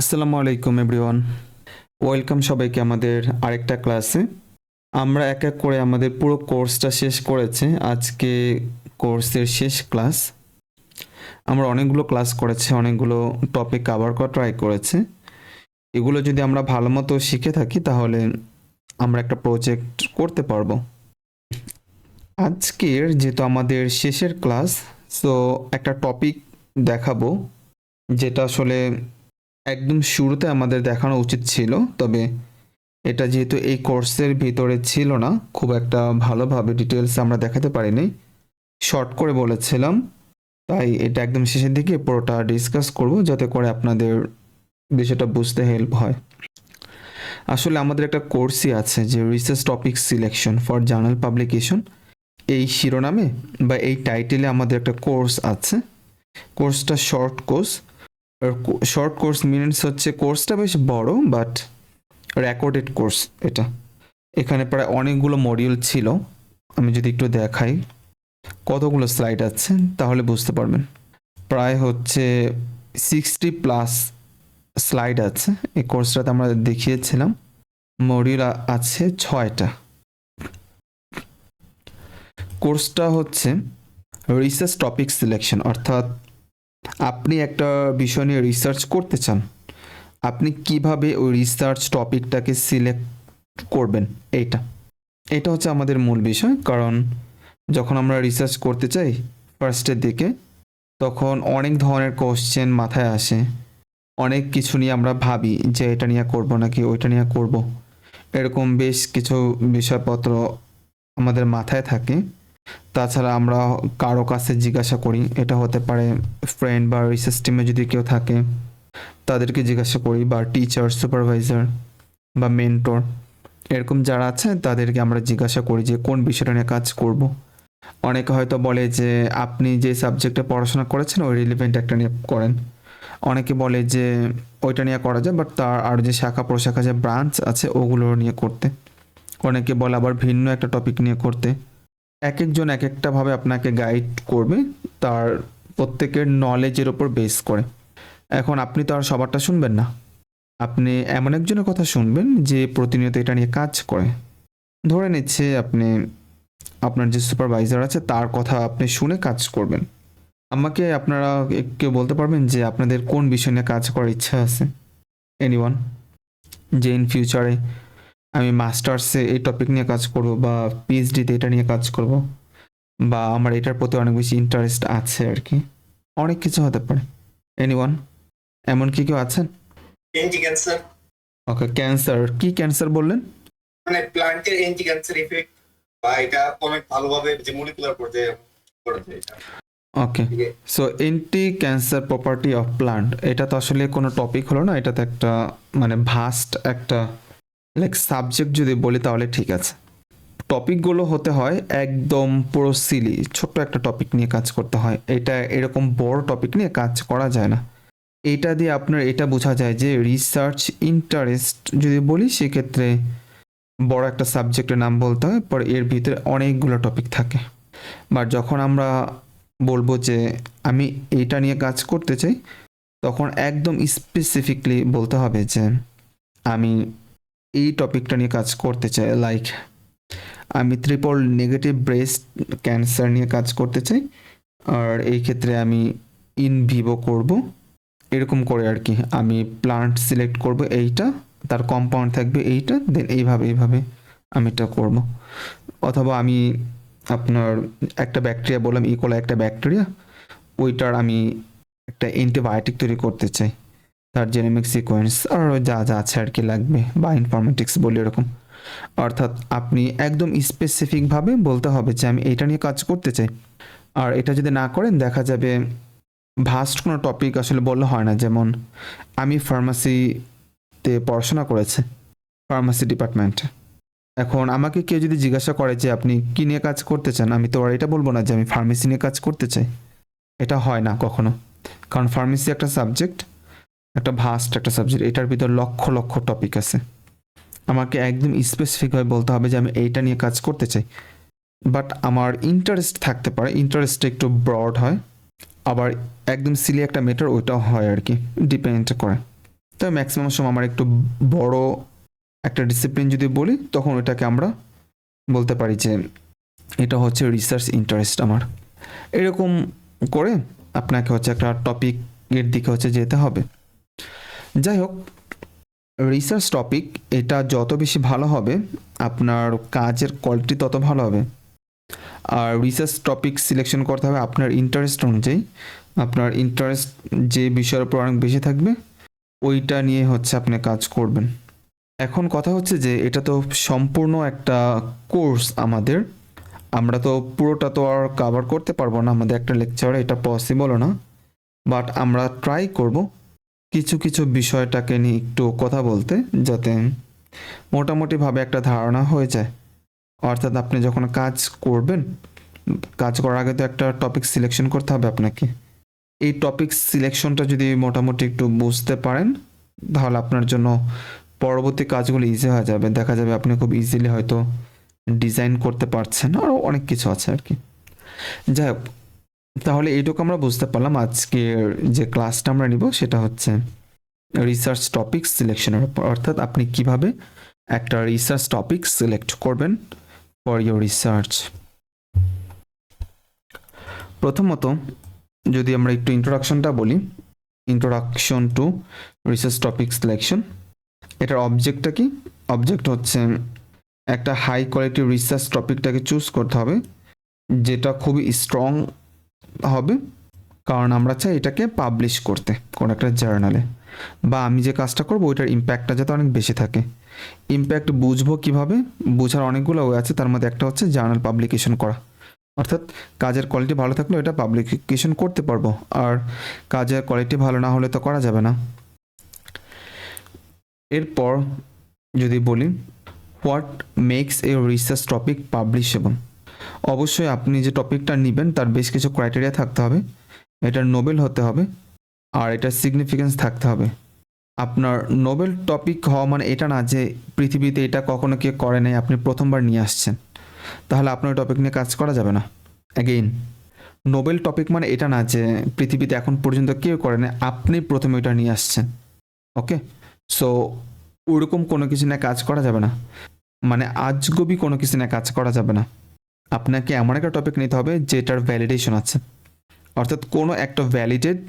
আসসালামু আলাইকুম everyone, welcome সবাইকে আমাদের আরেকটা ক্লাসে। আমরা এক এক করে আমাদের পুরো কোর্সটা শেষ করেছি। আজকে কোর্সের শেষ ক্লাস। আমরা অনেকগুলো ক্লাস করেছি, অনেকগুলো টপিক কভার করা ট্রাই করেছি। এগুলো যদি আমরা ভালো মতো শিখে থাকি তাহলে আমরা একটা প্রজেক্ট করতে পারবো। আজকের যেহেতু আমাদের শেষের ক্লাস, সো একটা টপিক দেখাবো যেটা আসলে একদম শুরুতে আমাদের দেখানো উচিত ছিল, তবে এটা যেহেতু এই কোর্সের ভিতরে ছিল না, খুব একটা ভালোভাবে ডিটেলস আমরা দেখাতে পারিনি, শর্ট করে বলেছিলাম। তাই এটা একদম শেষের দিকে পুরোটা ডিসকাস করব যাতে করে আপনাদের বিষয়টা বুঝতে হেল্প হয়। আসলে আমাদের একটা কোর্সই আছে যে research topic selection for journal publication, এই শিরোনামে বা এই টাইটেলে আমাদের একটা কোর্স আছে। কোর্সটা short course. Short course means হচ্ছে কোর্সটা বেশ বড় বাট রেকর্ডেড কোর্স এটা। এখানে প্রায় অনেকগুলো মডিউল ছিল। আমি যদি একটু দেখাই কতগুলো স্লাইড আছে তাহলে বুঝতে পারবেন। প্রায় হচ্ছে 60+ স্লাইড আছে এই কোর্সটাতে। আমরা দেখিয়েছিলাম মডিউল আছে 6টা। কোর্সটা হচ্ছে রিসার্চ টপিক সিলেকশন, অর্থাৎ আপনি একটা বিষয় নিয়ে রিসার্চ করতে চান, আপনি কিভাবে ওই রিসার্চ টপিকটাকে সিলেক্ট করবেন, এইটা এটা হচ্ছে আমাদের মূল বিষয়। কারণ যখন আমরা রিসার্চ করতে চাই ফার্স্টের দিকে, তখন অনেক ধরনের কোশ্চেন মাথায় আসে, অনেক কিছু নিয়ে আমরা ভাবি যে এটা নিয়ে করব নাকি ওইটা নিয়ে করব, এরকম বেশ কিছু বিষয়পত্র আমাদের মাথায় থাকে। তাছাড়া আমরা কারো কাছে জিজ্ঞাসা করি, এটা হতে পারে ফ্রেন্ড বা রিসার্চ টিমে যদি কেউ থাকে তাদেরকে জিজ্ঞাসা করি, বা টিচার, সুপারভাইজার বা মেন্টর, এরকম যারা আছে তাদেরকে আমরা জিজ্ঞাসা করি যে কোন বিষয়টা নিয়ে কাজ করব। অনেকে হয়তো বলে যে আপনি যে সাবজেক্টে পড়াশোনা করেছেন ওই রিলেভেন্ট একটা নিয়ে করেন। অনেকে বলে যে ওইটা নিয়ে করা যায় বাট তার আর যে শাখা প্রশাখা যে ব্রাঞ্চ আছে ওগুলো নিয়ে করতে। অনেকে বলে আবার ভিন্ন একটা টপিক নিয়ে করতে। এক একজন এক একটাভাবে আপনাকে গাইড করবে তার প্রত্যেকের নলেজের ওপর বেস করে। এখন আপনি তো আর সবারটা শুনবেন না, আপনি এমন একজনের কথা শুনবেন যে প্রতিনিয়ত এটা নিয়ে কাজ করে। ধরে নিচ্ছে আপনি আপনার যে সুপারভাইজার আছে তার কথা আপনি শুনে কাজ করবেন। আমাকে আপনারা কেউ বলতে পারবেন যে আপনাদের কোন বিষয় নিয়ে কাজ করার ইচ্ছা আছে? এনিওয়ান? যে ইন ফিউচারে আমি মাস্টার্সে এই টপিক নিয়ে কাজ করব বা পিএইচডিতে এটা নিয়ে কাজ করব, বা আমার এটার প্রতি অনেক বেশি ইন্টারেস্ট আছে আর কি। অনেক কিছু হতে পারে। এনিওয়ান? এমন কি কেউ আছেন? এন্টি ক্যান্সার, ওকে, ক্যান্সার। কি ক্যান্সার বললেন? মানে প্লান্টের এন্টি ক্যান্সার ইফেক্ট, বা এটা অনেক ভালোভাবে যে মলিকুলার পর্যায়ে করা যায় এটা। Okay, so anti cancer property of plant, এটা তো আসলে কোনো টপিক হলো না, এটা তো একটা মানে ভাস্ট একটা লাইক সাবজেক্ট যদি বলি তাহলে ঠিক আছে। টপিকগুলো হতে হয় একদম পুরো সিলি, ছোট্ট একটা টপিক নিয়ে কাজ করতে হয়। এটা এরকম বড় টপিক নিয়ে কাজ করা যায় না। এটা দিয়ে আপনার এটা বোঝা যায় যে রিসার্চ ইন্টারেস্ট যদি বলি সেক্ষেত্রে বড় একটা সাবজেক্টের নাম বলতে হয়, পরে এর ভিতরে অনেকগুলো টপিক থাকে। বাট যখন আমরা বলবো যে আমি এইটা নিয়ে কাজ করতে চাই, তখন একদম স্পেসিফিকলি বলতে হবে যে আমি এই টপিকটা নিয়ে কাজ করতে চাই। লাইক আমি ট্রিপল নেগেটিভ ব্রেস্ট ক্যান্সার নিয়ে কাজ করতে চাই, আর এই ক্ষেত্রে আমি ইন ভিভো করব, এরকম করে আর কি। আমি প্লান্ট সিলেক্ট করব এইটা, তার কম্পাউন্ড থাকবে এইটা, দেন এইভাবে এইভাবে আমি এটা করব। অথবা আমি আপনার একটা ব্যাকটেরিয়া বললাম, ইকোলা একটা ব্যাকটেরিয়া, ওইটার আমি একটা অ্যান্টিবায়োটিক তৈরি করতে চাই, তার জেনেমিক সিকোয়েন্স আর যা যা আছে আর কি লাগবে, বা ইনফরমেটিক্স বলি এরকম। অর্থাৎ আপনি একদম স্পেসিফিকভাবে বলতে হবে যে আমি এইটা নিয়ে কাজ করতে চাই। আর এটা যদি না করেন দেখা যাবে ভাস্ট কোনো টপিক আসলে বললে হয় না। যেমন আমি ফার্মাসিতে পড়াশোনা করেছি, ফার্মাসি ডিপার্টমেন্টে। এখন আমাকে কেউ যদি জিজ্ঞাসা করে যে আপনি কী নিয়ে কাজ করতে চান, আমি তো আর এটা বলবো না যে আমি ফার্মেসি নিয়ে কাজ করতে চাই। এটা হয় না কখনো, কারণ ফার্মেসি একটা সাবজেক্ট, একটা ভাস্ট একটা সাবজেক্ট, এটার ভিতর লক্ষ লক্ষ টপিক আছে। আমাকে একদম স্পেসিফিকভাবে বলতে হবে যে আমি এইটা নিয়ে কাজ করতে চাই। বাট আমার ইন্টারেস্ট থাকতে পারে, ইন্টারেস্টটা একটু ব্রড হয়, আবার একদম সিলি একটা মেটার ওইটাও হয় আর কি, ডিপেন্ড করে। তো ম্যাক্সিমাম সময় আমার একটু বড় একটা ডিসিপ্লিন যদি বলি তখন ওইটাকে আমরা বলতে পারি যে এটা হচ্ছে রিসার্চ ইন্টারেস্ট আমার। এরকম করে আপনাকে হচ্ছে একটা টপিকের দিকে হচ্ছে যেতে হবে। যাই হোক, রিসার্চ টপিক এটা যত বেশি ভালো হবে আপনার কাজের কোয়ালিটি তত ভালো হবে। আর রিসার্চ টপিক সিলেকশন করতে হবে আপনার ইন্টারেস্ট অনুযায়ী। আপনার ইন্টারেস্ট যে বিষয়ের উপর অনেক বেশি থাকবে ওইটা নিয়ে হচ্ছে আপনি কাজ করবেন। এখন কথা হচ্ছে যে এটা তো সম্পূর্ণ একটা কোর্স আমাদের, আমরা তো পুরোটা তো আর কভার করতে পারবো না আমাদের একটা লেকচারে, এটা পসিবলও না। বাট আমরা ট্রাই করব কিছু কিছু বিষয়টাকে নিয়ে একটু কথা বলতে, যাতে মোটামুটিভাবে একটা ধারণা হয়ে যায়। অর্থাৎ আপনি যখন কাজ করবেন, কাজ করার আগে তো একটা টপিক সিলেকশন করতে হবে আপনাকে। এই টপিক সিলেকশনটা যদি মোটামুটি একটু বুঝতে পারেন তাহলে আপনার জন্য পরবর্তী কাজগুলো ইজি হয়ে যাবে। দেখা যাবে আপনি খুব ইজিলি হয়তো ডিজাইন করতে পারছেন, আরও অনেক কিছু আছে আর কি। যাই হোক, তাহলে এইটুকু আমরা বুঝতে পারলাম। আজকের যে ক্লাসটা আমরা নিব সেটা হচ্ছে রিসার্চ টপিক সিলেকশনের উপর, অর্থাৎ আপনি কিভাবে একটা রিসার্চ টপিক সিলেক্ট করবেন ফর ইউর রিসার্চ। প্রথমত যদি আমরা একটু ইন্ট্রোডাকশনটা বলি, introduction to research topic selection, এটার অবজেক্টটা কি? অবজেক্ট হচ্ছে একটা হাই কোয়ালিটি রিসার্চ টপিকটাকে চুজ করতে হবে যেটা খুবই স্ট্রং হবে, কারণ আমরা চাই এটাকে পাবলিশ করতে কোনো একটা জার্নালে, বা আমি যে কাজটা করবো ওইটার ইম্প্যাক্টটা যাতে অনেক বেশি থাকে। ইম্প্যাক্ট বুঝবো কিভাবে? বোঝার অনেকগুলো ওয়ে আছে, তার মধ্যে একটা হচ্ছে জার্নাল পাবলিকেশন করা। অর্থাৎ কাজের কোয়ালিটি ভালো থাকলে এটা পাবলিকেশন করতে পারবো, আর কাজের কোয়ালিটি ভালো না হলে তো করা যাবে না। এরপর যদি বলি what makes a research topic publishable, অবশ্যই আপনি যে টপিকটা নেবেন তার বেশ কিছু ক্রাইটেরিয়া থাকতে হবে। এটা নোবেল হতে হবে, আর এটার সিগনিফিকেন্স থাকতে হবে। আপনার নোবেল টপিক হওয়া মানে এটা না যে পৃথিবীতে এটা কখনো কেউ করে নাই, আপনি প্রথমবার নিয়ে আসছেন, তাহলে আপনার টপিক নিয়ে কাজ করা যাবে না। অ্যাগেইন, নোবেল টপিক মানে এটা না যে পৃথিবীতে এখন পর্যন্ত কেউ করে নাই, আপনি প্রথমে ওইটা নিয়ে আসছেন। ওকে, সো ওরকম কোনো কিছু নিয়ে কাজ করা যাবে না, মানে আজগুবি কোনো কিছু নিয়ে কাজ করা যাবে না। আপনাকে এমন একটা টপিক নিতে হবে যেটার ভ্যালিডেশন আছে, অর্থাৎ কোনো একটা ভ্যালিডেড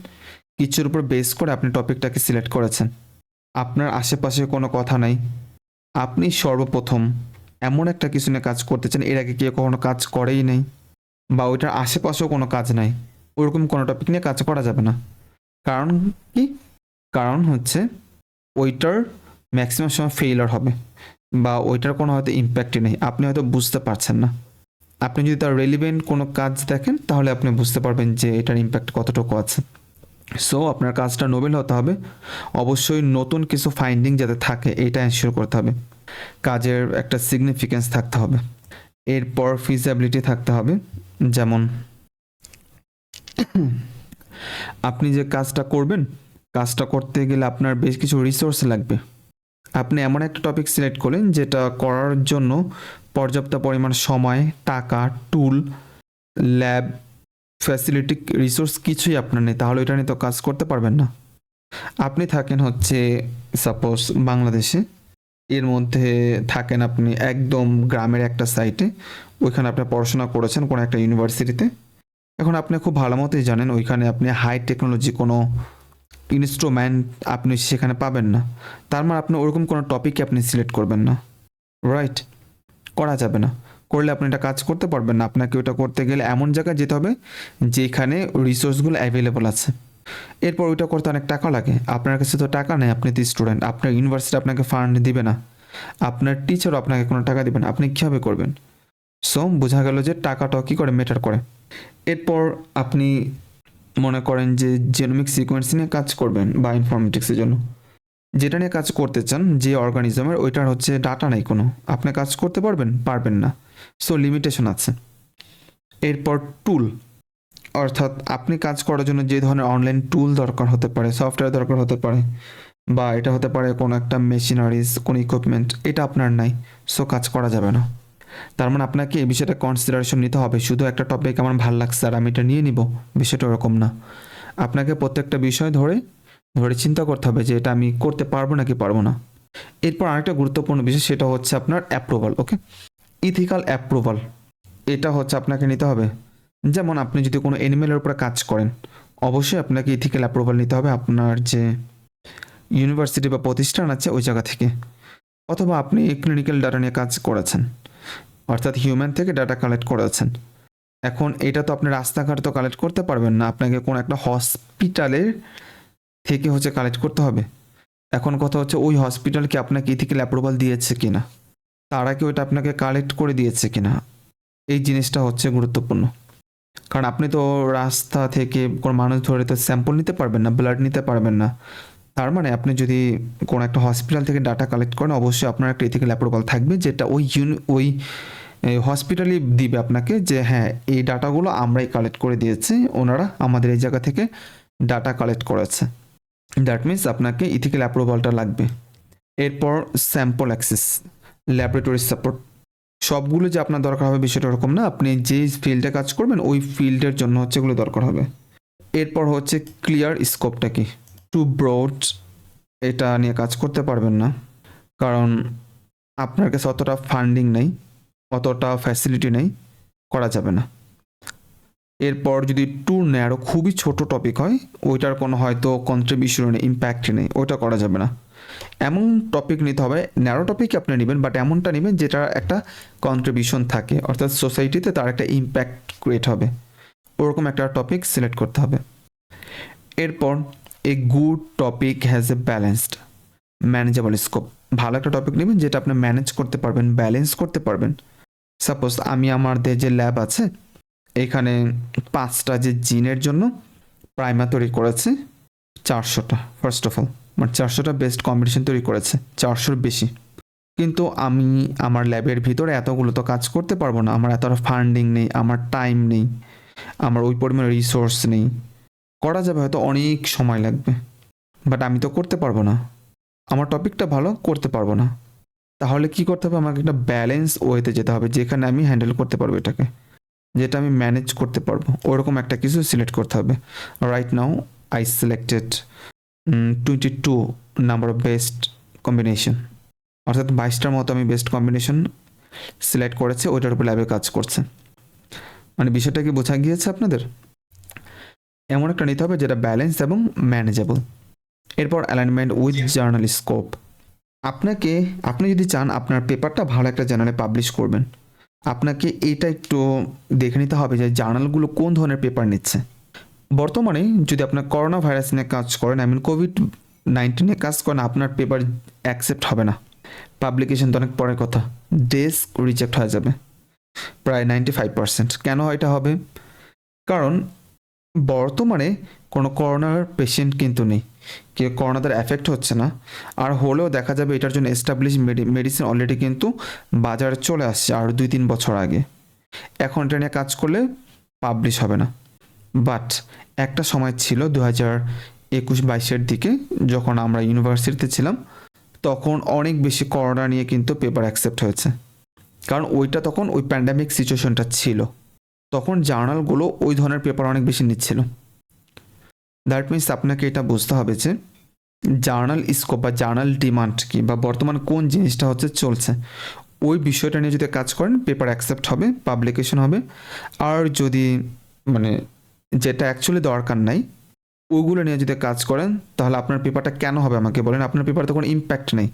কিছুর উপর বেস করে আপনি টপিকটাকে সিলেক্ট করেছেন। আপনার আশেপাশে কোনো কথা নাই, আপনি সর্বপ্রথম এমন একটা কিছু নিয়ে কাজ করতে চান এর আগে কেউ কখনো কাজ করেই নেই, বা ওইটার আশেপাশেও কোনো কাজ নাই, ওরকম কোনো টপিক নিয়ে কাজ করা যাবে না। কারণ কি? কারণ হচ্ছে ওইটার ম্যাক্সিমাম সময় ফেইলার হবে, বা ওইটার কোনো হয়তো ইম্প্যাক্টই নেই, আপনি হয়তো বুঝতে পারছেন না। আপনি যদি তার রেলিভেন্ট কোনো কাজ দেখেন তাহলে আপনি বুঝতে পারবেন যে এটার ইম্প্যাক্ট কতটুকু আছে। সো আপনার কাজটা নোবেল হতে হবে, অবশ্যই নতুন কিছু ফাইন্ডিং যাতে থাকে এটা এনশিওর করতে হবে, কাজের একটা সিগনিফিকেন্স থাকতে হবে, এরপর ফিজিবিলিটি থাকতে হবে। যেমন আপনি যে কাজটা করবেন, কাজটা করতে গেলে আপনার বেশ কিছু রিসোর্স লাগবে। আপনি এমন একটা টপিক সিলেক্ট করলেন যেটা করার জন্য পর্যাপ্ত পরিমাণ সময়, টাকা, টুল, ল্যাব, ফ্যাসিলিটি, রিসোর্স কিছুই আপনার নেই, তাহলে এটা নিয়ে তো কাজ করতে পারবেন না। আপনি থাকেন হচ্ছে সাপোজ বাংলাদেশে, এর মধ্যে থাকেন আপনি একদম গ্রামের একটা সাইটে, ওইখানে আপনি পড়াশোনা করেছেন কোনো একটা ইউনিভার্সিটিতে। এখন আপনি খুব ভালো মতোই জানেন ওইখানে আপনি হাই টেকনোলজি কোনো ইনস্ট্রুমেন্ট আপনি সেখানে পাবেন না, তার মানে আপনি ওরকম কোনো টপিকে আপনি সিলেক্ট করবেন না, রাইট? করা যাবে না, করলে আপনি এটা কাজ করতে পারবেন না। আপনাকে ওটা করতে গেলে এমন জায়গায় যেতে হবে যেখানে রিসোর্সগুলো অ্যাভেলেবল আছে। এরপর ওইটা করতে অনেক টাকা লাগে, আপনার কাছে তো টাকা নেই, আপনি তো স্টুডেন্ট, আপনার ইউনিভার্সিটি আপনাকে ফান্ড দিবে না, আপনার টিচারও আপনাকে কোনো টাকা দিবে না, আপনি কীভাবে করবেন? সো বোঝা গেল যে টাকাটাও কী করে ম্যাটার করে। এরপর আপনি মনে করেন যে জেনোমিক সিকোয়েন্স নিয়ে কাজ করবেন, বা ইনফরমেটিক্সের জন্য যেটা নিয়ে কাজ করতে চান, যে অর্গানিজমের, ওইটার হচ্ছে ডাটা নাই কোনো, আপনি কাজ করতে পারবেন না, সো লিমিটেশন আছে। এরপর টুল, অর্থাৎ আপনি কাজ করার জন্য যে ধরনের অনলাইন টুল দরকার হতে পারে, সফটওয়্যার দরকার হতে পারে, বা এটা হতে পারে কোনো একটা মেশিনারিজ, কোনো ইকুইপমেন্ট, এটা আপনার নাই, সো কাজ করা যাবে না। তার মানে আপনাকে এই বিষয়টা কনসিডারেশন নিতে হবে। শুধু একটা টপিক আমার ভালো লাগছে আর আমি এটা নিয়ে নিব, বিষয়টা ওরকম না। আপনাকে প্রত্যেকটা বিষয় ধরে ধরে চিন্তা করতে হবে যে এটা আমি করতে পারবো নাকি পারবো না। এরপর আরেকটা গুরুত্বপূর্ণ বিষয়, সেটা হচ্ছে আপনার অ্যাপ্রুভাল। ওকে, ইথিক্যাল অ্যাপ্রুভাল, এটা হচ্ছে আপনাকে নিতে হবে। যেমন আপনি যদি কোনো অ্যানিমেলের উপরে কাজ করেন, অবশ্যই আপনাকে ইথিক্যাল অ্যাপ্রুভাল নিতে হবে আপনার যে ইউনিভার্সিটি বা প্রতিষ্ঠান আছে ওই জায়গা থেকে। অথবা আপনি ক্লিনিক্যাল ডাটা নিয়ে কাজ করেছেন, অর্থাৎ হিউম্যান থেকে ডাটা কালেক্ট করেছেন। এখন এটা তো আপনি রাস্তাঘাট তো কালেক্ট করতে পারবেন না, আপনাকে কোনো একটা হসপিটালের থেকে হচ্ছে কালেক্ট করতে হবে। এখন কথা হচ্ছে ওই হসপিটাল কি আপনাকে ইথিক্যাল অ্যাপ্রুভাল দিয়েছে কিনা, তারা কি ওইটা আপনাকে কালেক্ট করে দিয়েছে কিনা, এই জিনিসটা হচ্ছে গুরুত্বপূর্ণ। কারণ আপনি তো রাস্তা থেকে কোনো মানুষ ধরে তো স্যাম্পল নিতে পারবেন না, ব্লাড নিতে পারবেন না। তার মানে আপনি যদি কোনো একটা হসপিটাল থেকে ডাটা কালেক্ট করেন, অবশ্যই আপনার একটা ইথিক্যাল অ্যাপ্রুভাল থাকবে, যেটা ওই হসপিটালই দিবে আপনাকে যে হ্যাঁ এই ডাটাগুলো আমরাই কালেক্ট করে দিয়েছি, ওনারা আমাদের এই জায়গা থেকে ডাটা কালেক্ট করেছে। দ্যাট মিন্স আপনাকে ইথিক্যাল অ্যাপ্রুভালটা লাগবে। এরপর স্যাম্পল অ্যাক্সেস, ল্যাবরেটরি সাপোর্ট, সবগুলো যে আপনার দরকার হবে বিষয়টা ওরকম না, আপনি যে ফিল্ডে কাজ করবেন ওই ফিল্ডের জন্য হচ্ছে এগুলো দরকার হবে। এরপর হচ্ছে ক্লিয়ার স্কোপটা কি, টু ব্রড, এটা নিয়ে কাজ করতে পারবেন না, কারণ আপনার কাছে অতটা ফান্ডিং নেই, অতটা ফ্যাসিলিটি নেই, করা যাবে না। এরপর যদি টু ন্যারো, খুবই ছোট টপিক হয়, ওইটার কোনো হয়তো কন্ট্রিবিউশন নেই, ইম্প্যাক্ট নেই, ওইটা করা যাবে না। এমন টপিক নিতে হবে, ন্যারো টপিক আপনি নেবেন, বাট এমনটা নেবেন যেটা একটা কন্ট্রিবিউশন থাকে, অর্থাৎ সোসাইটিতে তার একটা ইম্প্যাক্ট ক্রিয়েট হবে, ওরকম একটা টপিক সিলেক্ট করতে হবে। এরপর a good topic has a balanced manageable scope, ভালো একটা টপিক নেবেন যেটা আপনি ম্যানেজ করতে পারবেন, ব্যালেন্স করতে পারবেন। সাপোজ আমি আমাদের যে ল্যাব আছে এখানে 5টা যে জিনের জন্য প্রাইমার তৈরি করেছে 400টা, ফার্স্ট অফ অল মানে 400টা বেস্ট কম্বিনেশন তৈরি করেছে, 400-র বেশি। কিন্তু আমি আমার ল্যাবের ভিতরে এতগুলো তো কাজ করতে পারবো না, আমার এতটা ফান্ডিং নেই, আমার টাইম নেই, আমার ওই পরিমাণে রিসোর্স নেই। করা যাবে, হয়তো অনেক সময় লাগবে, বাট আমি তো করতে পারবো না, আমার টপিকটা ভালো করতে পারবো না। তাহলে কি করতে হবে, আমাকে একটা ব্যালেন্স ওয়েতে যেতে হবে যেখানে আমি হ্যান্ডেল করতে পারবো এটাকে, যেটা আমি ম্যানেজ করতে পারবো, ওরকম একটা কিছু সিলেক্ট করতে হবে। Right now I selected 22 number of best combination, অর্থাৎ 22টার মতো আমি বেস্ট কম্বিনেশন সিলেক্ট করেছি, ওইটার উপর ল্যাবে কাজ করছে। মানে বিষয়টা কি বোঝা গিয়েছে আপনাদের? এমন একটা নিতে হবে যেটা ব্যালেন্স এবং ম্যানেজেবল। এরপর অ্যালাইনমেন্ট উইথ জার্নাল স্কোপ, আপনি যদি চান আপনার পেপারটা ভালো একটা জার্নালে পাবলিশ করবেন, আপনাকে এটা একটু দেখে নিতে হবে যে জার্নালগুলো কোন ধরনের পেপার নিচ্ছে। বর্তমানে যদি আপনার করোনা ভাইরাস নিয়ে কাজ করেন, কোভিড-19 নিয়ে কাজ করেন, আপনার পেপার অ্যাকসেপ্ট হবে না, পাবলিকেশন তো অনেক পরের কথা, ডেস্ক রিজেক্ট হয়ে যাবে প্রায় 95%। কেন এটা হবে? কারণ বর্তমানে কোনো করোনার পেশেন্ট কিন্তু নেই, কেউ করোনা দ্বারা এফেক্ট হচ্ছে না, আর হলেও দেখা যাবে এটার জন্য এস্টাবলিশ মেডিসিন অলরেডি কিন্তু বাজারে চলে আসছে আর 2-3 বছর আগে। এখন এটা নিয়ে কাজ করলে পাবলিশ হবে না। বাট একটা সময় ছিল 2021-22-এর দিকে, যখন আমরা ইউনিভার্সিটিতে ছিলাম, তখন অনেক বেশি করোনা নিয়ে কিন্তু পেপার অ্যাকসেপ্ট হয়েছে, কারণ ওইটা তখন ওই প্যান্ডামিক সিচুয়েশনটা ছিল, তখন জার্নালগুলো ওই ধরনের পেপার অনেক বেশি নিচ্ছিল। দ্যাট মিনস আপনাকে এটা বুঝতে হবে যে জার্নাল স্কোপ বা জার্নাল ডিমান্ড কি, বা বর্তমান কোন জিনিসটা হচ্ছে চলছে, ওই বিষয়টা নিয়ে যদি কাজ করেন পেপার অ্যাকসেপ্ট হবে, পাবলিকেশন হবে। আর যদি মানে যেটা অ্যাকচুয়ালি দরকার নাই ওইগুলো নিয়ে যদি কাজ করেন, তাহলে আপনার পেপারটা কেন হবে আমাকে বলেন? আপনার পেপারে তো কোনো ইম্প্যাক্ট নেই,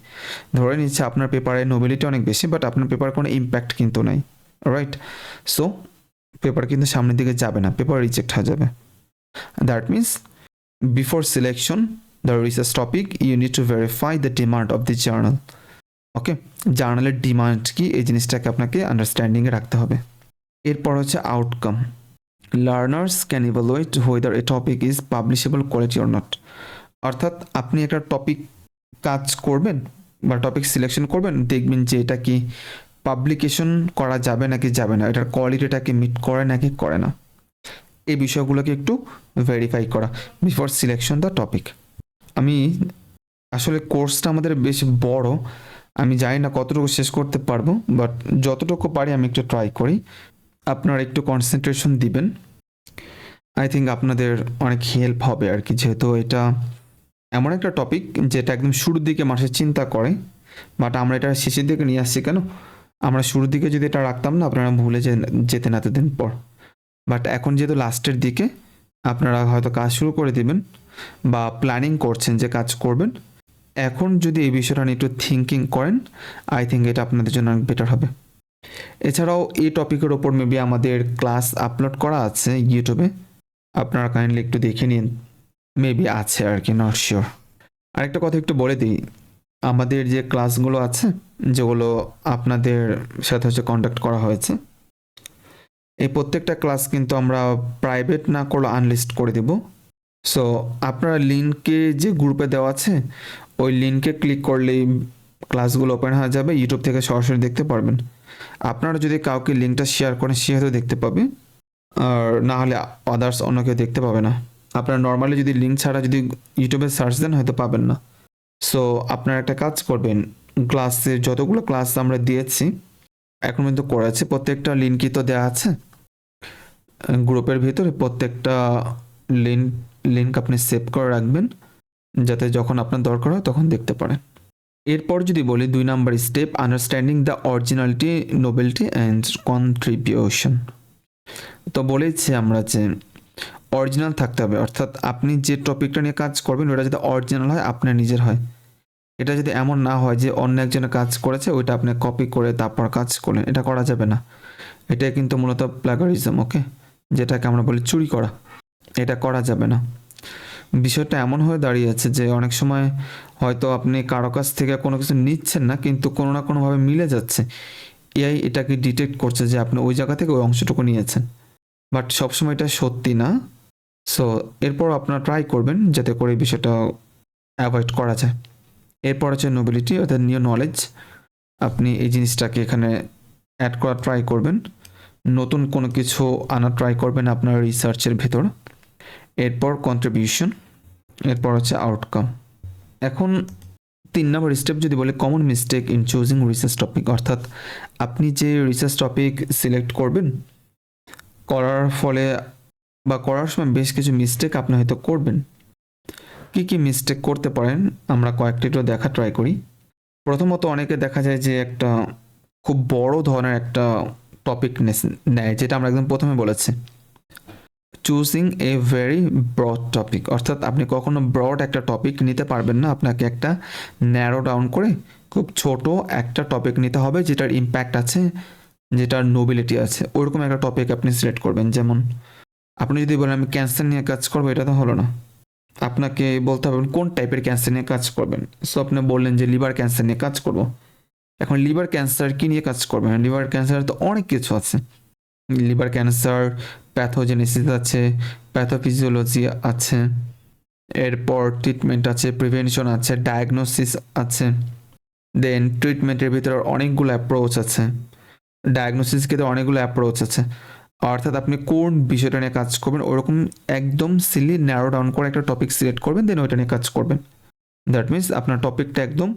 ধরে নিচ্ছে আপনার পেপারে নোবেলিটি অনেক বেশি, বাট আপনার পেপারে কোনো ইম্প্যাক্ট কিন্তু নাই, রাইট? সো পেপার কিন্তু সামনের দিকে যাবে না, পেপার রিজেক্ট হয়ে যাবে। That means before selection the research topic you need to verify the demand of the journal. Okay, জার্নালের ডিমান্ড কি এই জিনিসটাকে আপনাকে আন্ডারস্ট্যান্ডিংয়ে রাখতে হবে। এরপর হচ্ছে outcome, learners can evaluate whether a topic is publishable quality or not. অর্থাৎ আপনি একটা টপিক কাজ করবেন বা টপিক সিলেকশন করবেন, দেখবেন যে এটা কি পাবলিকেশন করা যাবে নাকি যাবে না, এটার কোয়ালিটিটাকে মিট করে নাকি করে না, এই বিষয়গুলোকে একটু ভেরিফাই করা বিফোর সিলেকশন দ্য টপিক। আমি আসলে কোর্সটা আমাদের বেশ বড়, আমি জানি না কতটুকু শেষ করতে পারবো, বাট যতটুকু পারি আমি একটু ট্রাই করি। আপনারা একটু কনসেন্ট্রেশন দিবেন, আই থিঙ্ক আপনাদের অনেক হেল্প হবে আর কি, যেহেতু এটা এমন একটা টপিক যেটা একদম শুরুর দিকে মাসে চিন্তা করে, বাট আমরা এটা শেষের দিকে নিয়ে আসছি কেন? আমরা শুরুর দিকে যদি এটা রাখতাম না, আপনারা ভুলে যেতেন এতদিন পর। বাট এখন যেহেতু লাস্টের দিকে আপনারা হয়তো কাজ শুরু করে দিবেন বা প্ল্যানিং করছেন যে কাজ করবেন, এখন যদি এই বিষয়টা নিয়ে একটু থিঙ্কিং করেন, আই থিঙ্ক এটা আপনাদের জন্য অনেক বেটার হবে। এছাড়াও এই টপিকের ওপর মেবি আমাদের ক্লাস আপলোড করা আছে ইউটিউবে, আপনারা কাইন্ডলি একটু দেখে নিন, মেবি আছে আর কি, নট শিওর। আরেকটা কথা একটু বলে দিই, আমাদের যে ক্লাসগুলো আছে যেগুলো আপনাদের সাথে হচ্ছে কন্ডাক্ট করা হয়েছে, এই প্রত্যেকটা ক্লাস কিন্তু আমরা প্রাইভেট না করলে আনলিস্ট করে দেব। সো আপনারা লিঙ্কে যে গ্রুপে দেওয়া আছে ওই লিঙ্কে ক্লিক করলেই ক্লাসগুলো ওপেন হয়ে যাবে, ইউটিউব থেকে সরাসরি দেখতে পারবেন। আপনারা যদি কাউকে লিঙ্কটা শেয়ার করেন, সে হয়তো দেখতে পাবে, আর না হলে আদার্স অন্য কেউ দেখতে পাবে না। আপনারা নর্মালি যদি লিঙ্ক ছাড়া যদি ইউটিউবে সার্চ দেন হয়তো পাবেন না। সো আপনারা একটা কাজ করবেন, ক্লাসে যতগুলো ক্লাস আমরা দিয়েছি এখন পর্যন্ত করেছি, প্রত্যেকটা লিঙ্কই তো দেওয়া আছে গ্রুপের ভিতরে। প্রত্যেকটা লিঙ্ক লিঙ্ক আপনি সেভ করে রাখবেন, যাতে যখন আপনার দরকার হয় তখন দেখতে পারেন। এরপর যদি বলি 2 number step, understanding the originality, nobility and contribution. তো বলেছি আমরা যে অরিজিনাল থাকতে হবে, অর্থাৎ আপনি যে টপিকটা নিয়ে কাজ করবেন ওটা যদি অরিজিনাল হয়, আপনার নিজের হয়। এটা যদি এমন না হয় যে অন্য একজনের কাজ করেছে ওইটা আপনি কপি করে তারপর কাজ করলেন, এটা করা যাবে না। এটা কিন্তু মূলত প্লাগারিজম, ওকে, যেটাকে আমরা বলি চুরি করা। এটা করা যাবে না। বিষয়টা এমন হয়ে দাঁড়িয়েছে যে অনেক সময় হয়তো আপনি কারো কাছ থেকে কোনো কিছু নিচ্ছেন না, কিন্তু কোনো না কোনোভাবে মিলে যাচ্ছে, এআই এটাকে ডিটেক্ট করছে যে আপনি ওই জায়গা থেকে ওই অংশটুকু নিয়েছেন, বাট সবসময় এটা সত্যি না। সো এরপর আপনারা ট্রাই করবেন যাতে করে এই বিষয়টা অ্যাভয়েড করা যায়। এরপর হচ্ছে নোবেলিটি, অর্থাৎ নিউ নলেজ। আপনি এই জিনিসটাকে এখানে অ্যাড করার ট্রাই করবেন, নতুন কোনো কিছু আনার ট্রাই করবেন আপনার রিসার্চের ভেতর। এরপর কন্ট্রিবিউশন, এরপর হচ্ছে আউটকাম। এখন 3 নম্বর স্টেপ যদি বলে common mistake in choosing research topic, অর্থাৎ আপনি যে রিসার্চ টপিক সিলেক্ট করবেন, করার ফলে বা করার সময় বেশ কিছু মিস্টেক আপনি হয়তো করবেন। কি কি মিস্টেক করতে পারেন আমরা কয়েকটি একটু দেখা ট্রাই করি। প্রথমত অনেকে দেখা যায় যে একটা খুব বড় ধরনের একটা টপিক নেয়, যেটা আমরা একদম প্রথমে বলেছি, choosing a very broad topic, অর্থাৎ আপনি কখনো ব্রড একটা টপিক নিতে পারবেন না, আপনাকে একটা ন্যারো ডাউন করে খুব ছোট একটা টপিক নিতে হবে, যেটার ইম্প্যাক্ট আছে, যেটার নোবিলিটি আছে, ওরকম একটা টপিক আপনি সিলেক্ট করবেন। যেমন আপনি যদি বলেন আমি ক্যান্সার নিয়ে কাজ করবো, এটা তো হলো না, আপনাকে বলতে হবে কোন টাইপের ক্যান্সার নিয়ে কাজ করবেন। সো আপনি বললেন যে লিভার ক্যান্সার নিয়ে কাজ করব। এখন লিভার ক্যান্সার কি নিয়ে কাজ করবেন? লিভার ক্যান্সার তো অনেক কিছু আছে, লিভার ক্যান্সার প্যাথোজেনেসিস আছে, প্যাথোফিজিওলজি আছে, এরপর ট্রিটমেন্ট আছে, প্রিভেনশন আছে, ডায়াগনোসিস আছে, দেন ট্রিটমেন্টের ভিতরে অনেকগুলো অ্যাপ্রোচ আছে, ডায়াগনোসিস ক্ষেত্রে অনেকগুলো অ্যাপ্রোচ আছে। অর্থাৎ আপনি কোন বিষয়টা নিয়ে কাজ করবেন ওরকম একদম সিলি ন্যারো ডাউন করে একটা টপিক সিলেক্ট করবেন, দেন ওইটা নিয়ে কাজ করবেন। দ্যাট মিনস আপনার টপিকটা একদম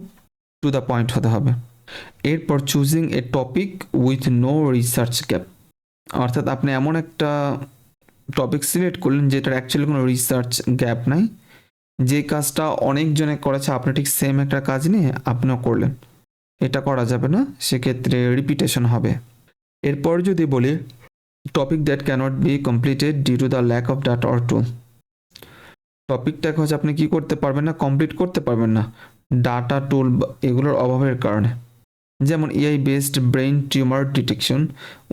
টু দ্য পয়েন্ট হতে হবে। এরপর choosing a topic with no research gap, অর্থাৎ আপনি এমন একটা টপিক সিলেক্ট করলেন যেটার অ্যাকচুয়ালি কোনো রিসার্চ গ্যাপ নাই, যে কাজটা অনেকজনে করেছে আপনি ঠিক সেম একটা কাজ নিয়ে আপনিও করলেন, এটা করা যাবে না, সেক্ষেত্রে রিপিটেশন হবে। এরপর যদি বলি topic that cannot be completed due to the lack of data or tool, টপিকটাকে হচ্ছে আপনি কি করতে পারবেন না, কমপ্লিট করতে পারবেন না ডাটা টুল এগুলোর অভাবের কারণে। যেমন AI based brain tumour detection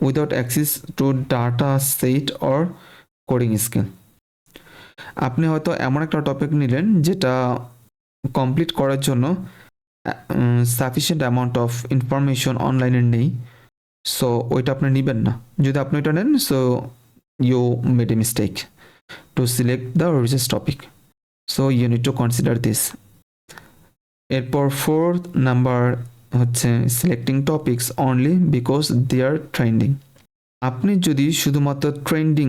without access to data set or coding skill. আপনি হয়তো এমন একটা টপিক নিলেন যেটা কমপ্লিট করার জন্য সাফিসিয়েন্ট অ্যামাউন্ট অফ ইনফরমেশন অনলাইনে নেই, সো ওইটা আপনি নেবেন না। যদি আপনি ওইটা নেন, so you made a mistake to select the research topic, so you need to consider this. এরপর 4th নাম্বার হচ্ছে selecting topics only because they are trending. আপনি যদি শুধুমাত্র ট্রেন্ডিং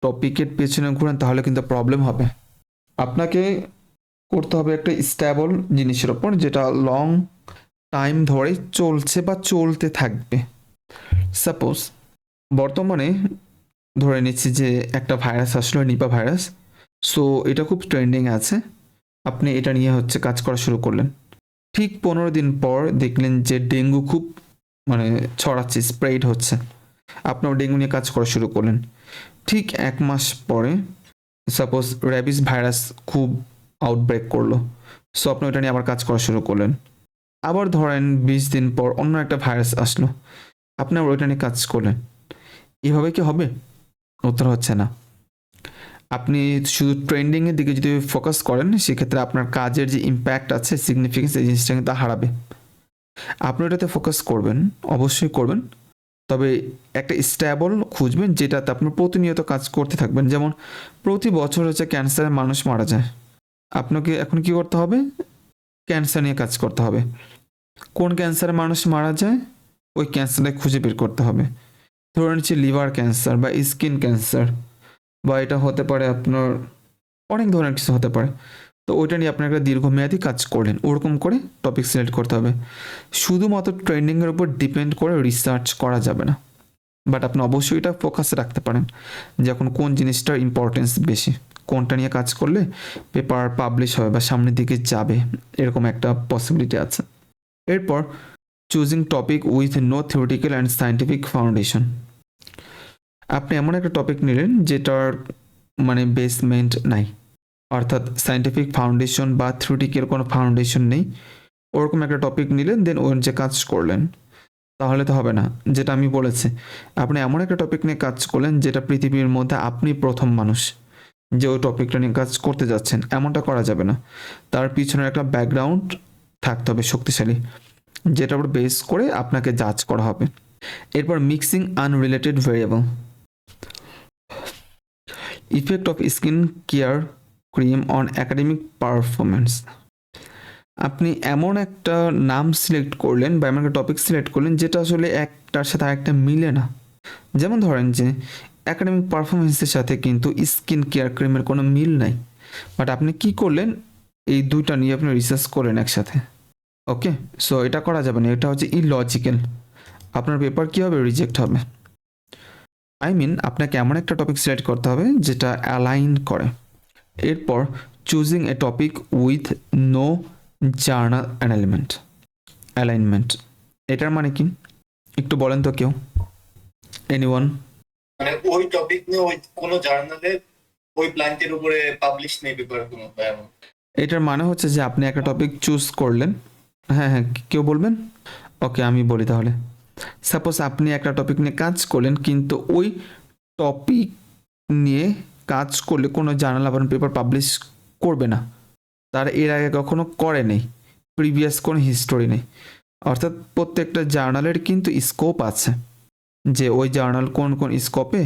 টপিকের পেছনে ঘুরেন তাহলে কিন্তু প্রবলেম হবে। আপনাকে করতে হবে একটা স্ট্যাবল জিনিসের ওপর, যেটা লং টাইম ধরে চলছে বা চলতে থাকবে। সাপোজ বর্তমানে ধরে নিচ্ছি যে একটা ভাইরাস আসলো, নিপা ভাইরাস, সো এটা খুব ট্রেন্ডিং আছে, আপনি এটা নিয়ে হচ্ছে কাজ করা শুরু করলেন। ঠিক 15 দিন পর দেখলেন যে ডেঙ্গু খুব মানে ছড়াচ্ছে, স্প্রেড হচ্ছে। আপনার ডেঙ্গু নিয়ে কাজ করা শুরু করলেন। ঠিক 1 মাস পরে সাপোজ র্যাবিস ভাইরাস খুব আউটব্রেক করলো, সো আপনি ওটা নিয়ে আবার কাজ করা শুরু করলেন। আবার ধরেন 20 দিন পর অন্য একটা ভাইরাস আসলো, আপনি আবার ওইটা নিয়ে কাজ করলেন। এভাবে কি হবে? উত্তর হচ্ছে না। আপনি শুধু ট্রেন্ডিংয়ের দিকে যদি ফোকাস করেন, সেক্ষেত্রে আপনার কাজের যে ইম্প্যাক্ট আছে, সিগনিফিকেন্স, এই জিনিসটা কিন্তু হারাবে। আপনি ওটাতে ফোকাস করবেন, অবশ্যই করবেন, তবে একটা স্ট্যাবল খুঁজবেন যেটাতে আপনার প্রতিনিয়ত কাজ করতে থাকবেন। যেমন প্রতি বছর হচ্ছে ক্যান্সারে মানুষ মারা যায়, আপনাকে এখন কি করতে হবে? ক্যান্সার নিয়ে কাজ করতে হবে। কোন ক্যান্সারে মানুষ মারা যায়, ওই ক্যান্সারটা খুঁজে বের করতে হবে। ধরে নিচ্ছি লিভার ক্যান্সার বা স্কিন ক্যান্সার, বা এটা হতে পারে আপনার অনেক ধরনের কিছু হতে পারে। তো ওইটা নিয়ে আপনার একটা দীর্ঘমেয়াদী কাজ করলেন, ওরকম করে টপিক সিলেক্ট করতে হবে। শুধুমাত্র ট্রেন্ডিংয়ের উপর ডিপেন্ড করে রিসার্চ করা যাবে না, বাট আপনি অবশ্যই এটা ফোকাসে রাখতে পারেন যে এখন কোন জিনিসটার ইম্পর্টেন্স বেশি, কোনটা নিয়ে কাজ করলে পেপার পাবলিশ হবে বা সামনের দিকে যাবে, এরকম একটা পসিবিলিটি আছে। এরপর choosing topic with no theoretical and scientific foundation. আপনি এমন একটা টপিক নিলেন যেটার মানে বেসমেন্ট নাই, অর্থাৎ সায়েন্টিফিক ফাউন্ডেশন বা থিওরিটিক্যাল কোনো ফাউন্ডেশন নেই, ওরকম একটা টপিক নিলেন, দেন ওর যে কাজ করলেন, তাহলে তো হবে না। যেটা আমি বলেছি, আপনি এমন একটা টপিক নিয়ে কাজ করলেন যেটা পৃথিবীর মধ্যে আপনি প্রথম মানুষ যে ওই টপিকটা নিয়ে কাজ করতে যাচ্ছেন, এমনটা করা যাবে না। তার পিছনে একটা ব্যাকগ্রাউন্ড থাকতে হবে শক্তিশালী, যেটার উপর বেস করে আপনাকে জাজ করা হবে। এরপর mixing unrelated variable, effect of skin care cream on academic performance. আপনি এমন একটা নাম সিলেক্ট করলেন বা এমন একটা টপিক সিলেক্ট করলেন যেটা আসলে একটার সাথে আরেকটা মিলে না। যেমন ধরেন যে একাডেমিক পারফরমেন্সের সাথে কিন্তু স্কিন কেয়ার ক্রিমের কোনো মিল নাই, বাট আপনি কি করলেন, এই দুইটা নিয়ে আপনি রিসার্চ করলেন একসাথে। ওকে, সো এটা করা যাবে না, এটা হচ্ছে ইলজিক্যাল। আপনার পেপার কী হবে? রিজেক্ট হবে। আপনাকে এমন একটা টপিক সিলেক্ট করতে হবে যেটা অ্যালাইন করে। এরপর choosing a topic with no journal alignment, এটার মানে কি একটু বলেন তো কেউ, এনিওয়ান? মানে ওই টপিক নিয়ে ওই কোনো জার্নালে ওই প্ল্যান্টের উপরে পাবলিশ নেই পেপার কোনো এমন। এটার মানে হচ্ছে যে আপনি একটা টপিক চুজ করলেন। হ্যাঁ হ্যাঁ, কেউ বলবেন? ওকে, আমি বলি তাহলে। সাপোজ আপনি একটা টপিক নিয়ে কাজ করলেন, কিন্তু ওই টপিক নিয়ে কাজ করলে কোনো জার্নাল আপনার পেপার পাবলিশ করবে না, তার এর আগে কখনো করে নেই, প্রিভিয়াস কোনো হিস্টোরি নেই। অর্থাৎ প্রত্যেকটা জার্নালের কিন্তু স্কোপ আছে, যে ওই জার্নাল কোন কোন স্কোপে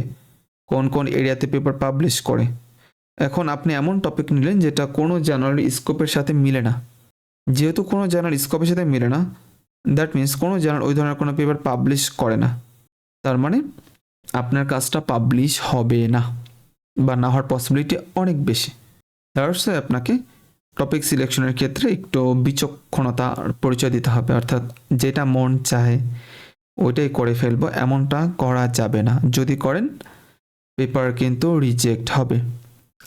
কোন কোন এরিয়াতে পেপার পাবলিশ করে। এখন আপনি এমন টপিক নিলেন যেটা কোনো জার্নালের স্কোপের সাথে মিলে না। যেহেতু কোনো জার্নাল স্কোপের সাথে মিলে না, দ্যাট মিন্স কোনো জার্নাল ওই ধরনের কোনো পেপার পাবলিশ করে না, তার মানে আপনার কাজটা পাবলিশ হবে না বা না হওয়ার পসিবিলিটি অনেক বেশি। দ্যাটস ওয়াই আপনাকে টপিক সিলেকশনের ক্ষেত্রে একটু বিচক্ষণতার পরিচয় দিতে হবে, অর্থাৎ যেটা মন চায় ওইটাই করে ফেলবো এমনটা করা যাবে না। যদি করেন পেপার কিন্তু রিজেক্ট হবে।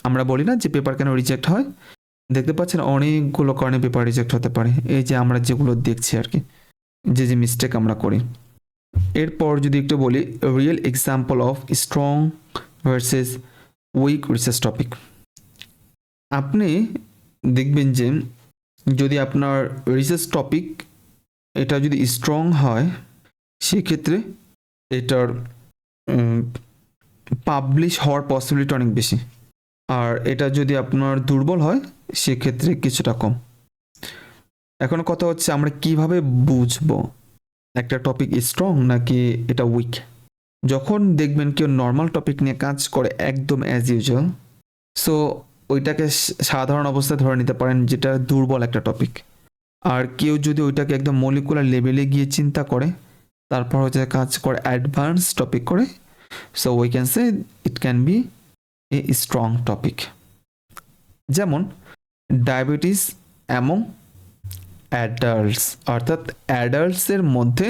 আমরা বলি না যে পেপার কেন রিজেক্ট হয়, দেখতে পাচ্ছেন অনেকগুলো কারণে পেপার রিজেক্ট হতে পারে, এই যে আমরা যেগুলো দেখছি আর কি, যে মিস্টেক আমরা করি। এরপর যদি একটু বলি real example of strong versus weak research topic. আপনি দেখবেন যে যদি আপনার রিসার্চ টপিক এটা যদি স্ট্রং হয়, সেক্ষেত্রে এটার পাবলিশ হওয়ার পসিবিলিটি অনেক বেশি। আর এটা যদি আপনার দুর্বল হয়, সেক্ষেত্রে কিছুটা কম। এখন কথা হচ্ছে আমরা কিভাবে বুঝবো একটা টপিক স্ট্রং নাকি এটা উইক? যখন দেখবেন কেউ নর্মাল টপিক নিয়ে কাজ করে একদম অ্যাজ ইউজুয়াল, সো ওইটাকে সাধারণ অবস্থায় ধরে নিতে পারেন যেটা দুর্বল একটা টপিক। আর কেউ যদি ওইটাকে একদম মলিকুলার লেভেলে গিয়ে চিন্তা করে, তারপর হচ্ছে কাজ করে অ্যাডভান্স টপিক করে, so we can say it can B a strong topic. যেমন ডায়াবেটিস অ্যামং অ্যাডাল্টস, অর্থাৎ অ্যাডাল্টসের মধ্যে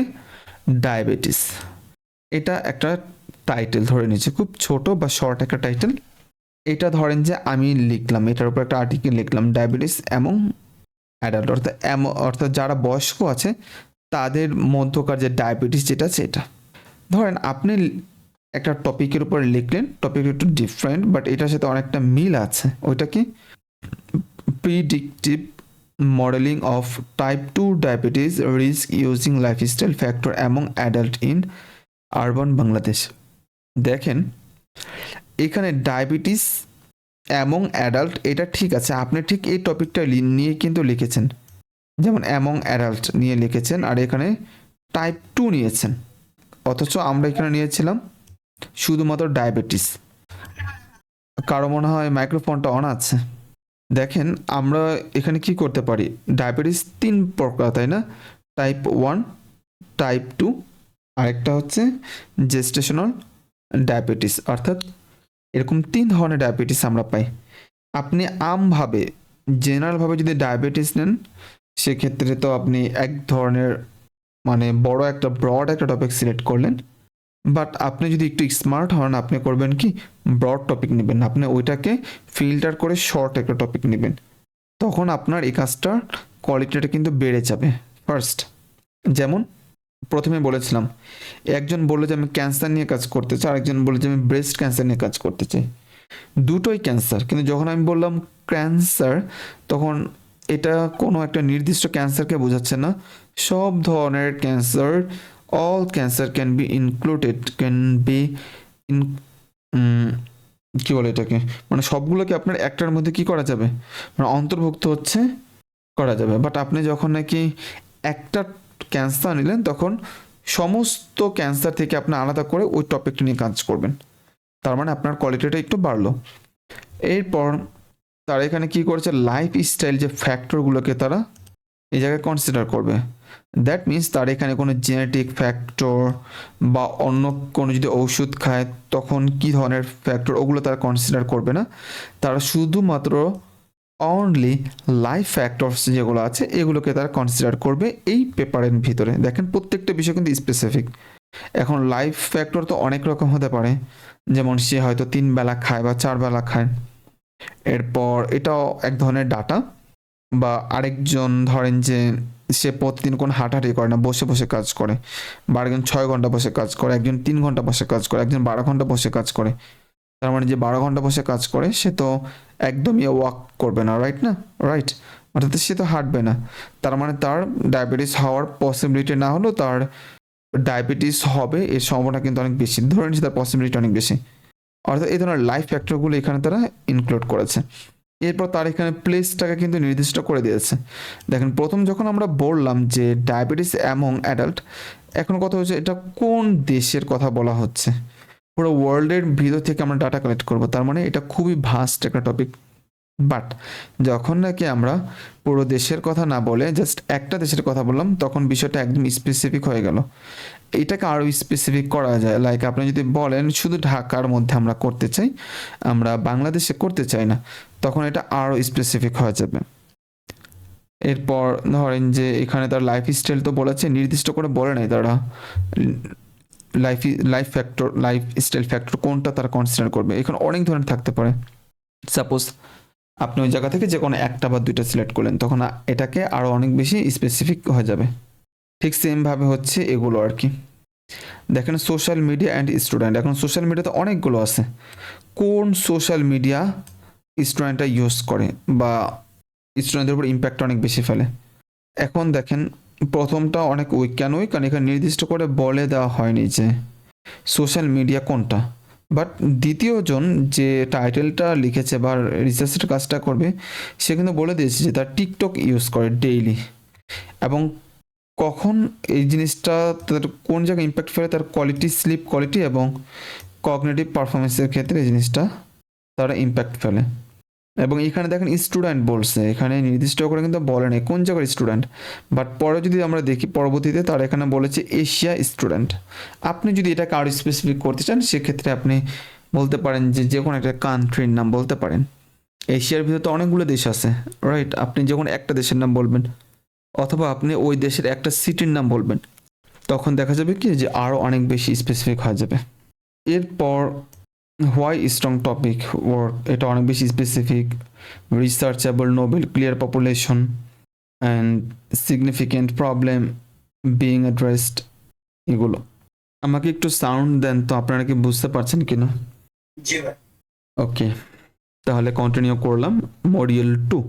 ডায়াবেটিস, এটা একটা টাইটেল ধরে নিচ্ছে, খুব ছোট বা শর্ট একটা টাইটেল। এটা ধরেন যে আমি লিখলাম, এটার উপর একটা আর্টিকেল লিখলাম, ডায়াবেটিস এবং অ্যাডাল্ট, অর্থাৎ যারা বয়স্ক আছে তাদের মধ্যকার যে ডায়াবেটিস যেটা সেটা। ধরেন আপনি একটা টপিকের উপর লিখলেন, টপিক একটু ডিফারেন্ট বাট এটার সাথে অনেকটা মিল আছে। ওইটা কি? Predictive modelling of type 2 diabetes risk using lifestyle factor among adult in urban Bangladesh. দেখেন এখানে ডায়াবেটিস অ্যামং অ্যাডাল্ট, এটা ঠিক আছে, আপনি ঠিক এই টপিকটা নিয়ে কিন্তু লিখেছেন, যেমন অ্যামং অ্যাডাল্ট নিয়ে লিখেছেন, আর এখানে টাইপ 2 নিয়েছেন, অথচ আমরা এখানে নিয়েছিলাম শুধুমাত্র ডায়াবেটিস। কারো মনে হয় মাইক্রোফোনটা অন আছে? দেখেন আমরা এখানে কি করতে পারি, ডায়াবেটিস 3 প্রকার তাই না? টাইপ 1, টাইপ 2, আরেকটা হচ্ছে জেস্টেশনাল ডায়াবেটিস, অর্থাৎ এরকম 3 ধরনের ডায়াবেটিস আমরা পাই। আপনি আমভাবে জেনারেলভাবে যদি ডায়াবেটিস নেন সেক্ষেত্রে তো আপনি এক ধরনের মানে বড় একটা ব্রড একটা টপিক সিলেক্ট করলেন, বাট আপনি যদি একটু স্মার্ট হন আপনি করবেন কি, ব্রড টপিক নেবেন, আপনি ওইটাকে ফিল্টার করে শর্ট একটা টপিক নেবেন, তখন আপনার এই কাজটার কোয়ালিটিটা কিন্তু বেড়ে যাবে। ফার্স্ট, যেমন প্রথমে বলেছিলাম একজন বললো যে আমি ক্যান্সার নিয়ে কাজ করতে চাই, আরেকজন বললো যে আমি ব্রেস্ট ক্যান্সার নিয়ে কাজ করতে চাই, দুটোই ক্যান্সার, কিন্তু যখন আমি বললাম ক্যান্সার তখন এটা কোনো একটা নির্দিষ্ট ক্যান্সারকে বোঝাচ্ছে না, সব ধরনের cancer, all cancer can be included, can be in কী বলে এটাকে, মানে সবগুলোকে আপনার একটার মধ্যে কি করা যাবে, মানে অন্তর্ভুক্ত হচ্ছে করা যাবে। বাট আপনি যখন নাকি একটা ক্যান্সার নিলেন তখন সমস্ত ক্যান্সার থেকে আপনি আলাদা করে ওই টপিকটা নিয়ে কাজ করবেন, তার মানে আপনার কোয়ালিটিটা একটু বাড়লো। এরপর তারা এখানে কি করেছে, লাইফ স্টাইল যে ফ্যাক্টরগুলোকে তারা এই জায়গায় কনসিডার করবে। দ্যাট মিন্স তারা এখানে কোনো জেনেটিক ফ্যাক্টর বা অন্য কোনো যদি ওষুধ খায় তখন কি ধরনের ফ্যাক্টর ওগুলো তারা কনসিডার করবে না, তারা শুধুমাত্র অনলি লাইফ ফ্যাক্টরস যেগুলো আছে এগুলোকে তারা কনসিডার করবে এই পেপারের ভিতরে। দেখেন প্রত্যেকটা বিষয় কিন্তু স্পেসিফিক। এখন লাইফ ফ্যাক্টর তো অনেক রকম হতে পারে, যেমন সে হয়তো 3 বেলা খায় বা 4 বেলা খায়, এরপর এটাও এক ধরনের ডাটা। বা আরেকজন ধরেন যে সে প্রতিদিন কোনো হাঁটাহাঁটি করে না, বসে বসে কাজ করে, বা আরেকজন 6 ঘন্টা বসে কাজ করে, একজন 3 ঘন্টা বসে কাজ করে, একজন 12 ঘন্টা বসে কাজ করে। তার মানে যে 12 ঘন্টা বসে কাজ করে সে তো একদমই ওয়াক করবে না, রাইট না? রাইট, অর্থাৎ সে তো হাঁটবে না, তার মানে তার ডায়াবেটিস হওয়ার পসিবিলিটি না হলেও তার ডায়াবেটিস হবে এর সম্ভাবনা কিন্তু অনেক বেশি, ধরে নিচ্ছি তার পসিবিলিটি অনেক বেশি। অর্থাৎ এই ধরনের লাইফ ফ্যাক্টরগুলো এখানে তারা ইনক্লুড করেছে। এরপর তার এখানে প্লেসটাকে কিন্তু নির্দিষ্ট করে দিয়েছে। দেখেন প্রথম যখন আমরা বললাম যে ডায়াবেটিস অ্যামং অ্যাডাল্ট, এখন কথা হচ্ছে এটা কোন দেশের কথা বলা হচ্ছে, পুরো ওয়ার্ল্ডের ভিতর থেকে আমরা ডাটা কালেক্ট করব, তার মানে এটা খুবই ভাস্ট একটা টপিক। বাট যখন নাকি আমরা পুরো দেশের কথা না বলে জাস্ট একটা দেশের কথা বললাম তখন বিষয়টা একদম স্পেসিফিক হয়ে গেল। এটাকে আরও স্পেসিফিক করা যায়, লাইক আপনি যদি বলেন শুধু ঢাকার মধ্যে আমরা করতে চাই, আমরা বাংলাদেশে করতে চাই না, তখন এটা আরও স্পেসিফিক হয়ে যাবে। এরপর ধরেন যে এখানে তার লাইফ স্টাইল তো বলেছে, নির্দিষ্ট করে বলে নাই তারা লাইফ স্টাইল ফ্যাক্টর কোনটা তারা কনসিডার করবে। এখানে অনেক ধরনের থাকতে পারে, সাপোজ আপনি ওই জায়গা থেকে যে কোনো একটা বা দুইটা সিলেক্ট করলেন তখন এটাকে আরও অনেক বেশি স্পেসিফিক হয়ে যাবে। ঠিক সেমভাবে হচ্ছে এগুলো আর কি। দেখেন সোশ্যাল মিডিয়া অ্যান্ড স্টুডেন্ট, এখন সোশ্যাল মিডিয়াতে অনেকগুলো আছে, কোন সোশ্যাল মিডিয়া স্টুডেন্টরা ইউজ করে বা স্টুডেন্টদের উপর ইম্প্যাক্ট অনেক বেশি ফেলে। এখন দেখেন প্রথমটা অনেক উইক, কেন উইক, কারণ এখানে নির্দিষ্ট করে বলে দেওয়া হয়নি যে সোশ্যাল মিডিয়া কোনটা। বাট দ্বিতীয়জন যে টাইটেলটা লিখেছে বা রিসার্চের কাজটা করবে সে কিন্তু বলে দিয়েছে যে তার টিকটক ইউজ করে ডেইলি, এবং কখন এই জিনিসটা তার কোন জায়গায় ইম্প্যাক্ট ফেলে, তার কোয়ালিটি, স্লিপ কোয়ালিটি এবং কগনিটিভ পারফরমেন্সের ক্ষেত্রে এই জিনিসটা তারা ইম্প্যাক্ট ফেলে। এবং এখানে দেখেন স্টুডেন্ট বলছে, এখানে নির্দিষ্ট করে কিন্তু বলে নেই কোন জায়গার স্টুডেন্ট, বাট পরে যদি আমরা দেখি পরবর্তীতে তারা এখানে বলেছে এশিয়া স্টুডেন্ট। আপনি যদি এটাকে আরও স্পেসিফিক করতে চান সেক্ষেত্রে আপনি বলতে পারেন যে কোনো একটা কান্ট্রির নাম বলতে পারেন। এশিয়ার ভিতরে তো অনেকগুলো দেশ আছে, রাইট, আপনি যখন একটা দেশের নাম বলবেন অথবা আপনি ওই দেশের একটা সিটির নাম বলবেন তখন দেখা যাবে কি যে আরও অনেক বেশি স্পেসিফিক হয়ে যাবে। এরপর হোয়াই স্ট্রং টপিক ওয়ার্ক, এটা অনেক বেশি specific. Researchable, Nobel, clear population and significant problem being addressed, এগুলো। আমাকে একটু সাউন্ড দেন তো, আপনারা কি বুঝতে পারছেন কিনা? জি ভাই। ওকে, তাহলে কন্টিনিউ করলাম। মডিউল 2,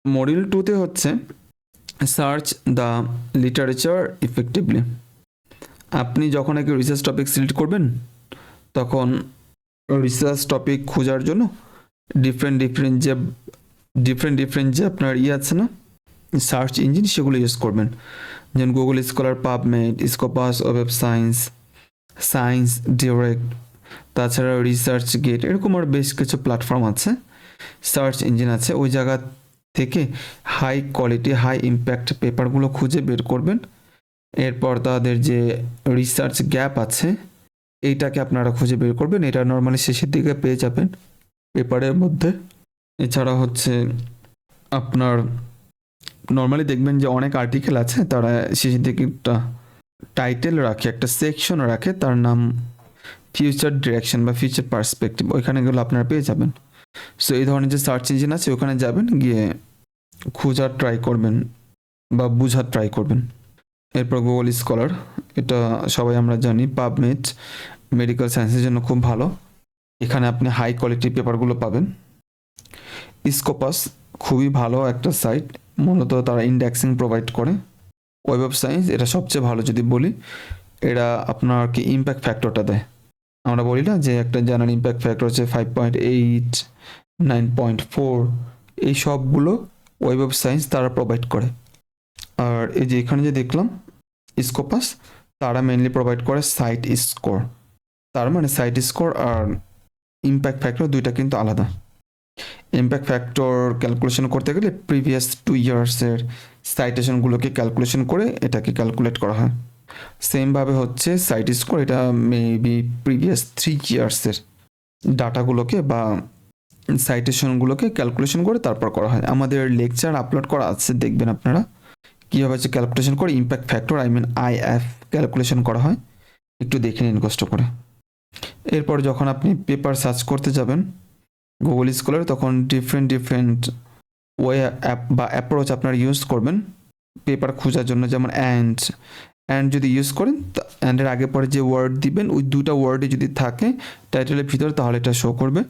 মডিউল 2তে হচ্ছে সার্চ দ্য লিটারেচার ইফেক্টিভলি। আপনি যখন একটা রিসার্চ টপিক সিলেক্ট করবেন তখন রিসার্চ টপিক খোঁজার জন্য ডিফারেন্ট ডিফারেন্ট যে আপনার আছে না সার্চ ইঞ্জিন, সেগুলো ইউজ করবেন। যেমন Google scholar, PubMed, Scopus, web science, science direct, তাছাড়া রিসার্চ গেট, এরকম আর বেশ কিছু প্ল্যাটফর্ম আছে, সার্চ ইঞ্জিন আছে। ওই জায়গা থেকে হাই কোয়ালিটি হাই ইম্প্যাক্ট পেপারগুলো খুঁজে বের করবেন। এরপর তাদের যে রিসার্চ গ্যাপ আছে এইটাকে আপনারা খুঁজে বের করবেন। এটা নর্মালি শেষের দিকে পেয়ে যাবেন পেপারের মধ্যে। এছাড়া হচ্ছে আপনার নর্মালি দেখবেন যে অনেক আর্টিকেল আছে, তারা শেষের দিকে একটা টাইটেল রাখে, একটা সেকশন রাখে, তার নাম ফিউচার ডিরেকশন বা ফিউচার পার্সপেক্টিভ, ওইখানে গেলে আপনারা পেয়ে যাবেন। সো এই ধরনের যে সার্চ ইঞ্জিন আছে ওখানে যাবেন, গিয়ে খোঁজার ট্রাই করবেন বা বুঝার ট্রাই করবেন। এরপর গুগল স্কলার, এটা সবাই আমরা জানি। পাবমেড মেডিকেল সায়েন্সের জন্য খুব ভালো, এখানে আপনি হাই কোয়ালিটি পেপারগুলো পাবেন। স্কোপাস খুবই ভালো একটা সাইট, মূলত তারা ইন্ডেক্সিং প্রোভাইড করে। ওয়েব অফ সায়েন্স, এটা সবচেয়ে ভালো যদি বলি, এরা আপনার কি ইম্প্যাক্ট ফ্যাক্টরটা দেয়। আমরা বলি না যে একটা জেনারেল ইম্প্যাক্ট ফ্যাক্টর হচ্ছে 5.8, 9.4, এই সবগুলো ওয়েব অফ সায়েন্স তারা প্রোভাইড করে। আর এই যে এখানে যে দেখলাম স্কোপাস, তারা মেনলি প্রোভাইড করে সাইট স্কোর। তার মানে সাইট স্কোর আর ইম্প্যাক্ট ফ্যাক্টর দুইটা কিন্তু আলাদা। ইম্প্যাক্ট ফ্যাক্টর ক্যালকুলেশন করতে গেলে প্রিভিয়াস 2 ইয়ার্সের সাইটেশনগুলোকে ক্যালকুলেশন করে এটাকে ক্যালকুলেট করা হয়। সেমভাবে হচ্ছে সাইট স্কোর, এটা মেবি প্রিভিয়াস 3 ইয়ার্সের ডাটাগুলোকে বা সাইটেশনগুলোকে ক্যালকুলেশন করে তারপর করা হয়। আমাদের লেকচার আপলোড করা আছে, দেখবেন আপনারা কীভাবে হচ্ছে ক্যালকুলেশন করে ইম্প্যাক্ট ফ্যাক্টর IF ক্যালকুলেশন করা হয়, একটু দেখে নিন কষ্ট করে। এরপর যখন আপনি পেপার সার্চ করতে যাবেন গুগল স্কলার, তখন ডিফারেন্ট ওয়ে অ্যাপ বা অ্যাপ্রোচ আপনারা ইউজ করবেন পেপার খোঁজার জন্য। যেমন অ্যান্ড যদি ইউজ করেন, অ্যান্ডের আগে পরে যে ওয়ার্ড দিবেন ওই দুটা ওয়ার্ডে যদি থাকে টাইটেলের ভিতর, তাহলে এটা শো করবে।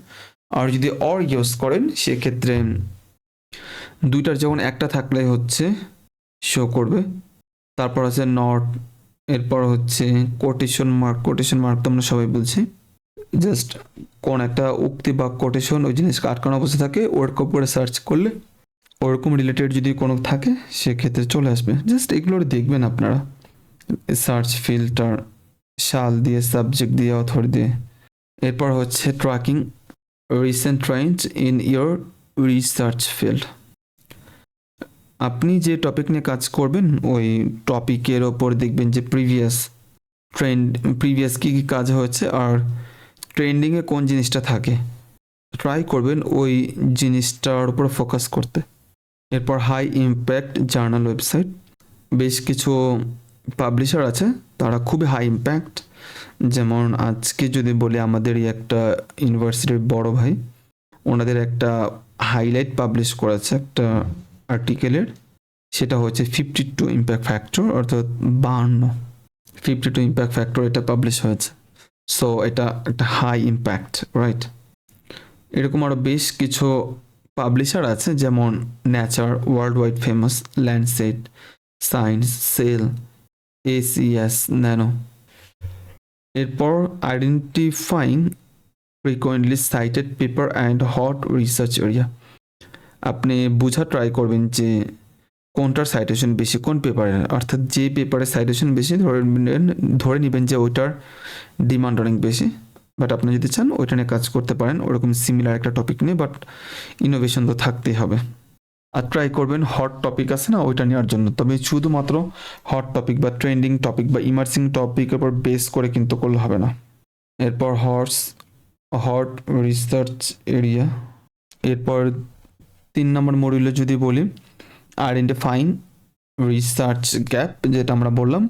আর যদি অর ইউজ করেন সেক্ষেত্রে দুইটার যেমন একটা থাকলে হচ্ছে শো করবে। তারপর আছে নট, এরপর হচ্ছে কোটেশন মার্ক তো আমরা সবাই বলছি, জাস্ট কোন একটা উক্তি বা কোটেশন ওই জিনিসকে আটকানো অবস্থা থাকে, ওরকম করে সার্চ করলে ওরকম রিলেটেড যদি কোনো থাকে সেক্ষেত্রে চলে আসবে। জাস্ট এগুলো দেখবেন আপনারা। সার্চ ফিল্টার, সাল দিয়ে, সাবজেক্ট দিয়ে, অথর দিয়ে। এরপর হচ্ছে tracking recent Trends in your research field. আপনি যে টপিক নিয়ে কাজ করবেন ওই টপিকের ওপর দেখবেন যে প্রিভিয়াস কী কী কাজ হয়েছে আর ট্রেন্ডিংয়ে কোন জিনিসটা থাকে, ট্রাই করবেন ওই জিনিসটার উপর ফোকাস করতে। এরপর হাই ইম্প্যাক্ট জার্নাল ওয়েবসাইট, বেশ কিছু পাবলিশার আছে তারা খুবই হাই ইম্প্যাক্ট। যেমন আজকে যদি বলি আমাদেরই একটা ইউনিভার্সিটির বড় ভাই, ওনাদের একটা হাইলাইট পাবলিশ করেছে একটা আর্টিকেলের, সেটা হচ্ছে 52 ইম্প্যাক্ট ফ্যাক্টর, অর্থাৎ 52 ইম্প্যাক্ট ফ্যাক্টর এটা পাবলিশ হয়েছে। সো এটা একটা হাই ইম্প্যাক্ট, রাইট? এরকম আরও বেশ কিছু পাবলিশার আছে, যেমন Nature, world wide famous, Lancet, Science, Cell, ACS, Nano. এরপর identifying frequently cited paper and hot research area, আপনি বোঝা ট্রাই করবেন যে কোনটার সাইটেশন বেশি, কোন পেপারের, অর্থাৎ যে পেপারের সাইটেশন বেশি ধরে নেবেন যে ওইটার ডিমান্ড অনেক বেশি। বাট আপনি যদি চান ওইটা নিয়ে কাজ করতে পারেন, ওরকম সিমিলার একটা টপিক নিয়ে, বাট ইনোভেশন তো থাকতেই হবে। আর ট্রাই করবেন হট টপিক আছে না ওইটা নেওয়ার জন্য, তবে শুধুমাত্র হট টপিক বা ট্রেন্ডিং টপিক বা ইমার্সিং টপিকের উপর বেস করে কিন্তু করলে হবে না। এরপর হট রিসার্চ এরিয়া। এরপর 3 নম্বর মডিউলে যদি বলি আইডেন্টিফাইং রিসার্চ গ্যাপ, যেটা আমরা বললাম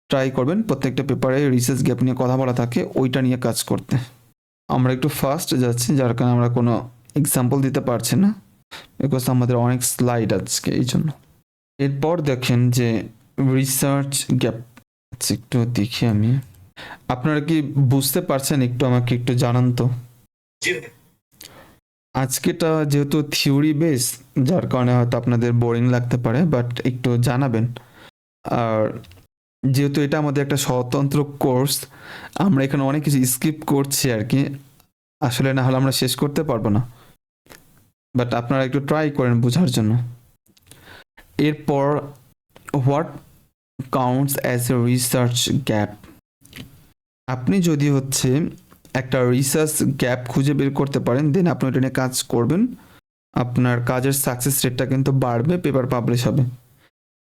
ট্রাই করবেন প্রত্যেকটা পেপারে রিসার্চ গ্যাপ নিয়ে কথা বলা থাকে ওইটা নিয়ে কাজ করতে। আমরা একটু ফাস্ট যাচ্ছি যার কারণে আমরা কোনো এক্সাম্পল দিতে পারছি না, বিকজ আমাদের অনেক স্লাইড আজকে এই জন্য। এরপর দেখেন যে রিসার্চ গ্যাপ, একটু দেখি আমি, আপনারা কি বুঝতে পারছেন? একটু আমাকে একটু জানান তো। জি আজকেটা যেহেতু থিওরি বেস, যার কারণে হয়তো আপনাদের বোরিং লাগতে পারে, বাট একটু জানাবেন। আর যেহেতু এটা আমাদের একটা স্বতন্ত্র কোর্স, আমরা এখানে অনেক কিছু স্কিপ করছি আর কি, আসলে না হলে আমরা শেষ করতে পারবো না, বাট আপনারা একটু ট্রাই করেন বোঝার জন্য। এরপর what counts as a research gap. আপনি যদি হচ্ছে একটা রিসার্চ গ্যাপ খুঁজে বের করতে পারেন, দেন আপনি ওটা নিয়ে কাজ করবেন, আপনার কাজের সাকসেস রেটটা কিন্তু বাড়বে, পেপার পাবলিশ হবে।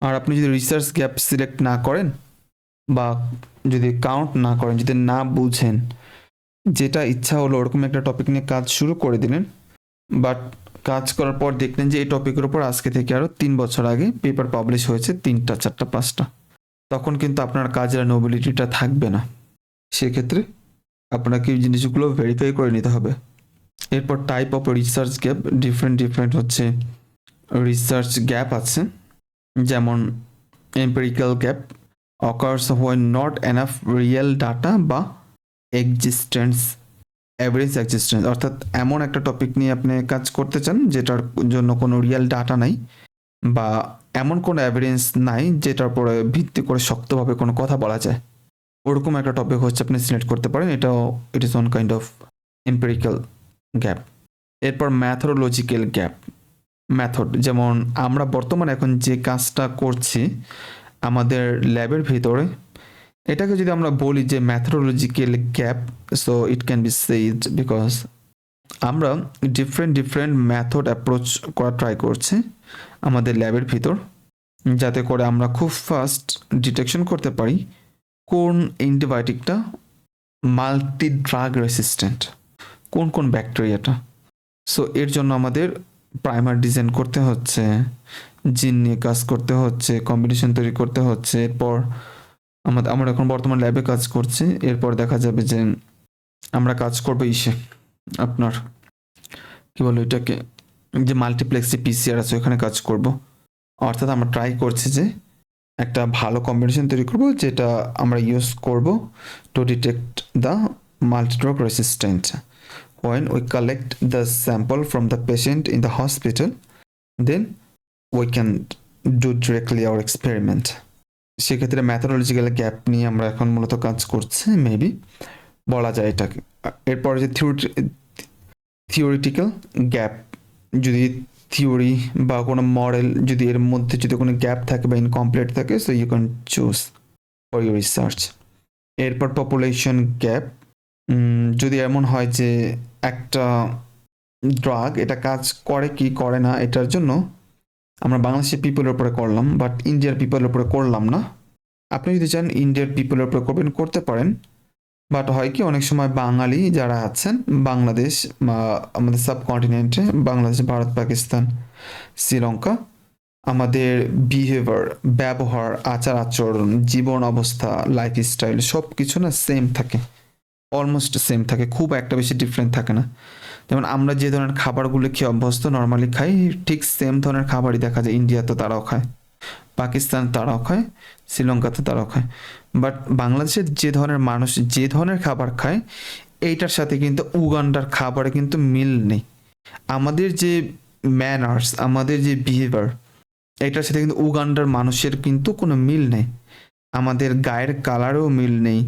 আর আপনি যদি রিসার্চ গ্যাপ সিলেক্ট না করেন বা যদি কাউন্ট না করেন, যদি না বুঝেন, যেটা ইচ্ছা হলো ওরকম একটা টপিক নিয়ে কাজ শুরু করে দিলেন, বাট কাজ করার পর দেখলেন যে এই টপিকের উপর আজকে থেকে আরও 3 বছর আগে পেপার পাবলিশ হয়েছে 3টা 4টা 5টা, তখন কিন্তু আপনার কাজের নোবিলিটিটা থাকবে না। সেক্ষেত্রে আপনাকে এই জিনিসগুলো ভেরিফাই করে নিতে হবে। এরপর type of research gap, different হচ্ছে রিসার্চ গ্যাপ আছে, যেমন empirical gap occurs when not enough real data বা এক্সিস্টেন্স, অ্যাভারেজ এক্সিস্টেন্স, অর্থাৎ এমন একটা টপিক নিয়ে আপনি কাজ করতে চান যেটার জন্য কোনো রিয়েল ডাটা নাই বা এমন কোনো এভিডেন্স নাই যেটার উপরে ভিত্তি করে শক্তভাবে কোনো কথা বলা যায়, ওরকম একটা টপিক হচ্ছে আপনি সিলেক্ট করতে পারেন। এটাও it is one kind of empirical gap. এরপর ম্যাথোডোলজিক্যাল গ্যাপ, মেথড, যেমন আমরা বর্তমানে এখন যে কাজটা করছি আমাদের ল্যাবের ভিতরে, এটাকে যদি আমরা বলি যে methodological gap, so it can be said because আমরা ডিফারেন্ট মেথড অ্যাপ্রোচ করা ট্রাই করছি আমাদের ল্যাবের ভিতর, যাতে করে আমরা খুব ফাস্ট ডিটেকশন করতে পারি কোন অ্যান্টিবায়োটিকটা মাল্টি ড্রাগ রেসিস্ট্যান্ট, কোন ব্যাকটেরিয়াটা। সো এর জন্য আমাদের প্রাইমার ডিজাইন করতে হচ্ছে, জিন নিয়ে কাজ করতে হচ্ছে, কম্বিনেশন তৈরি করতে হচ্ছে। এরপর আমরা এখন বর্তমান ল্যাবে কাজ করছি, এরপর দেখা যাবে যে আমরা কাজ করবো আপনার কি বলো এটাকে, যে মাল্টিপ্লেক্স যে পিসিআর আছে ওখানে কাজ করব। অর্থাৎ আমরা ট্রাই করছি যে একটা ভালো কম্বিনেশন তৈরি করব যেটা আমরা ইউজ করব to detect the multidrug resistant when we collect the sample from the patient in the hospital, then we can do directly our experiment. সেক্ষেত্রে ম্যাথোডোলজিক্যাল গ্যাপ নিয়ে আমরা এখন মূলত কাজ করছি, মেবি বলা যায় এটাকে। এরপর যে থিওরিটিক্যাল গ্যাপ, যদি থিওরি বা কোনো মডেল যদি এর মধ্যে যদি কোনো গ্যাপ থাকে বা ইনকমপ্লিট থাকে, so you can choose for your research. এরপর পপুলেশন গ্যাপ, যদি এমন হয় যে একটা ড্রাগ এটা কাজ করে কি করে না, এটার জন্য আমরা বাংলাদেশের পিপলের উপরে করলাম বাট ইন্ডিয়ার পিপলের উপরে করলাম না। আপনি যদি চান ইন্ডিয়ার পিপলের উপরে করবেন, করতে পারেন, বাট হয় কি অনেক সময় বাঙালি যারা আছেন বাংলাদেশ বা আমাদের সাবকন্টিনেন্টে, বাংলাদেশ, ভারত, পাকিস্তান, শ্রীলঙ্কা, আমাদের বিহেভিয়ার, ব্যবহার, আচার আচরণ, জীবন অবস্থা, লাইফস্টাইল সব কিছু না সেম থাকে, অলমোস্ট সেম থাকে, খুব একটা বেশি ডিফারেন্ট থাকে না। যেমন আমরা যে ধরনের খাবারগুলো খেয়ে অভ্যস্ত নর্মালি খাই, ঠিক সেম ধরনের খাবারই দেখা যায় ইন্ডিয়াতে তারাও খায়, পাকিস্তান তারাও খায়, শ্রীলঙ্কাতে তারাও খায়। বাট বাংলাদেশের যে ধরনের মানুষ যে ধরনের খাবার খায় এইটার সাথে কিন্তু উগান্ডার খাবারে কিন্তু মিল নেই। আমাদের যে ম্যানার্স, আমাদের যে বিহেভিয়ার, এটার সাথে কিন্তু উগান্ডার মানুষের কিন্তু কোনো মিল নেই। আমাদের গায়ের কালারেও মিল নেই,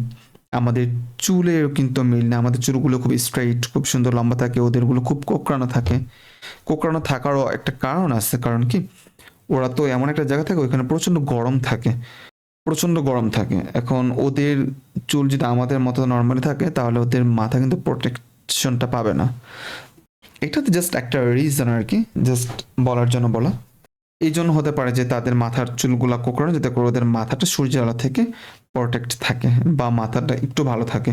আমাদের চুলেরও কিন্তু মিল নেই। আমাদের চুলগুলো খুব স্ট্রেইট, খুব সুন্দর লম্বা থাকে, ওদেরগুলো খুব কোঁকড়ানো থাকে। কোঁকড়ানো থাকারও একটা কারণ আছে, কারণ কি ওরা তো এমন একটা জায়গা থাকে ওইখানে প্রচণ্ড গরম থাকে, প্রচণ্ড গরম থাকে। এখন ওদের চুল যদি আমাদের মতো নর্মালি থাকে তাহলে ওদের মাথা কিন্তু প্রোটেকশনটা পাবে না। এটা তো জাস্ট একটা রিজন আর কি, জাস্ট বলার জন্য বলা। এই জন্য হতে পারে যে তাদের মাথার চুলগুলা কোঁকড়ানো, যাতে করে ওদের মাথাটা সূর্যের আলো থেকে প্রোটেক্ট থাকে বা মাথাটা একটু ভালো থাকে।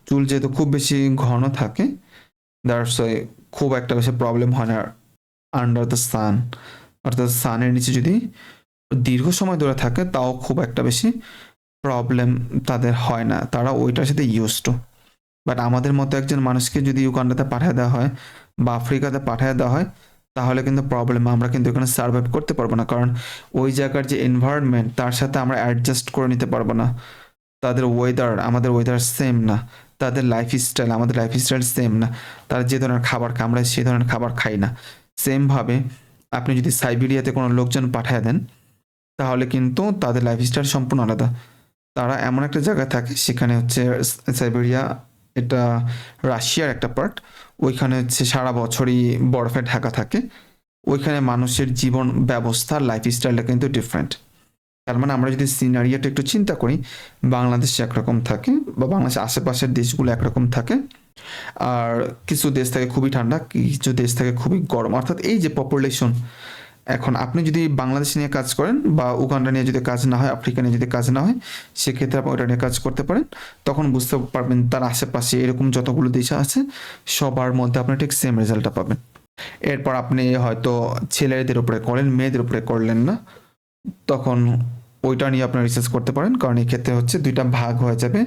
চুল যেহেতু খুব বেশি ঘন থাকে, দ্যাটস ওয়াই খুব একটা বেশি প্রবলেম হয় না আন্ডার দ্য সান, অর্থাৎ সানের নিচে যদি দীর্ঘ সময় ধরে থাকে তাও খুব একটা বেশি প্রবলেম তাদের হয় না, তারা ওইটার সাথে ইউজ টু। বাট আমাদের মতো একজন মানুষকে যদি ইউগান্ডাতে পাঠিয়ে দেওয়া হয় বা আফ্রিকাতে পাঠিয়ে দেওয়া হয়, তাহলে কিন্তু প্রবলেম, আমরা কিন্তু এখানে সার্ভাইভ করতে পারবো না, কারণ ওই জায়গার যে এনভায়রনমেন্ট তার সাথে আমরা অ্যাডজাস্ট করে নিতে পারবো না। তাদের ওয়েদার আমাদের ওয়েদার সেম না, তাদের লাইফস্টাইল আমাদের লাইফস্টাইল সেম না, তারা যে ধরনের খাবার খায় আমরা সেই ধরনের খাবার খাই না। সেমভাবে আপনি যদি সাইবেরিয়াতে কোনো লোকজন পাঠিয়ে দেন, তাহলে কিন্তু তাদের লাইফস্টাইল সম্পূর্ণ আলাদা। তারা এমন একটা জায়গায় থাকে, সেখানে হচ্ছে সাইবেরিয়া, এটা রাশিয়ার একটা পার্ট। ওইখানে হচ্ছে সারা বছরই বরফে ঢাকা থাকে। ওইখানে মানুষের জীবন ব্যবস্থা লাইফস্টাইলটা কিন্তু ডিফারেন্ট। তার মানে আমরা যদি সিনারিওটা একটু চিন্তা করি, বাংলাদেশে একরকম থাকে বা বাংলাদেশের আশেপাশের দেশগুলো একরকম থাকে, আর কিছু দেশ থাকে খুবই ঠান্ডা, কিছু দেশ থাকে খুবই গরম। অর্থাৎ এই যে পপুলেশন, এখন আপনি যদি বাংলাদেশ নিয়ে কাজ করেন বা উগান্ডা নিয়ে যদি কাজ না হয়, আফ্রিকা নিয়ে যদি কাজ না হয়, সেক্ষেত্রে আপনি ওটা নিয়ে কাজ করতে পারেন। তখন বুঝতে পারবেন তার আশেপাশে এরকম যতগুলো দেশ আছে সবার মধ্যে আপনি ঠিক সেম রেজাল্টটা পাবেন। এরপর আপনি হয়তো ছেলেদের উপরে করলেন, মেয়েদের উপরে করলেন না, তখন ওইটা নিয়ে আপনার রিসার্চ করতে পারেন, কারণ এই ক্ষেত্রে হচ্ছে দুইটা ভাগ হয়ে যাবে,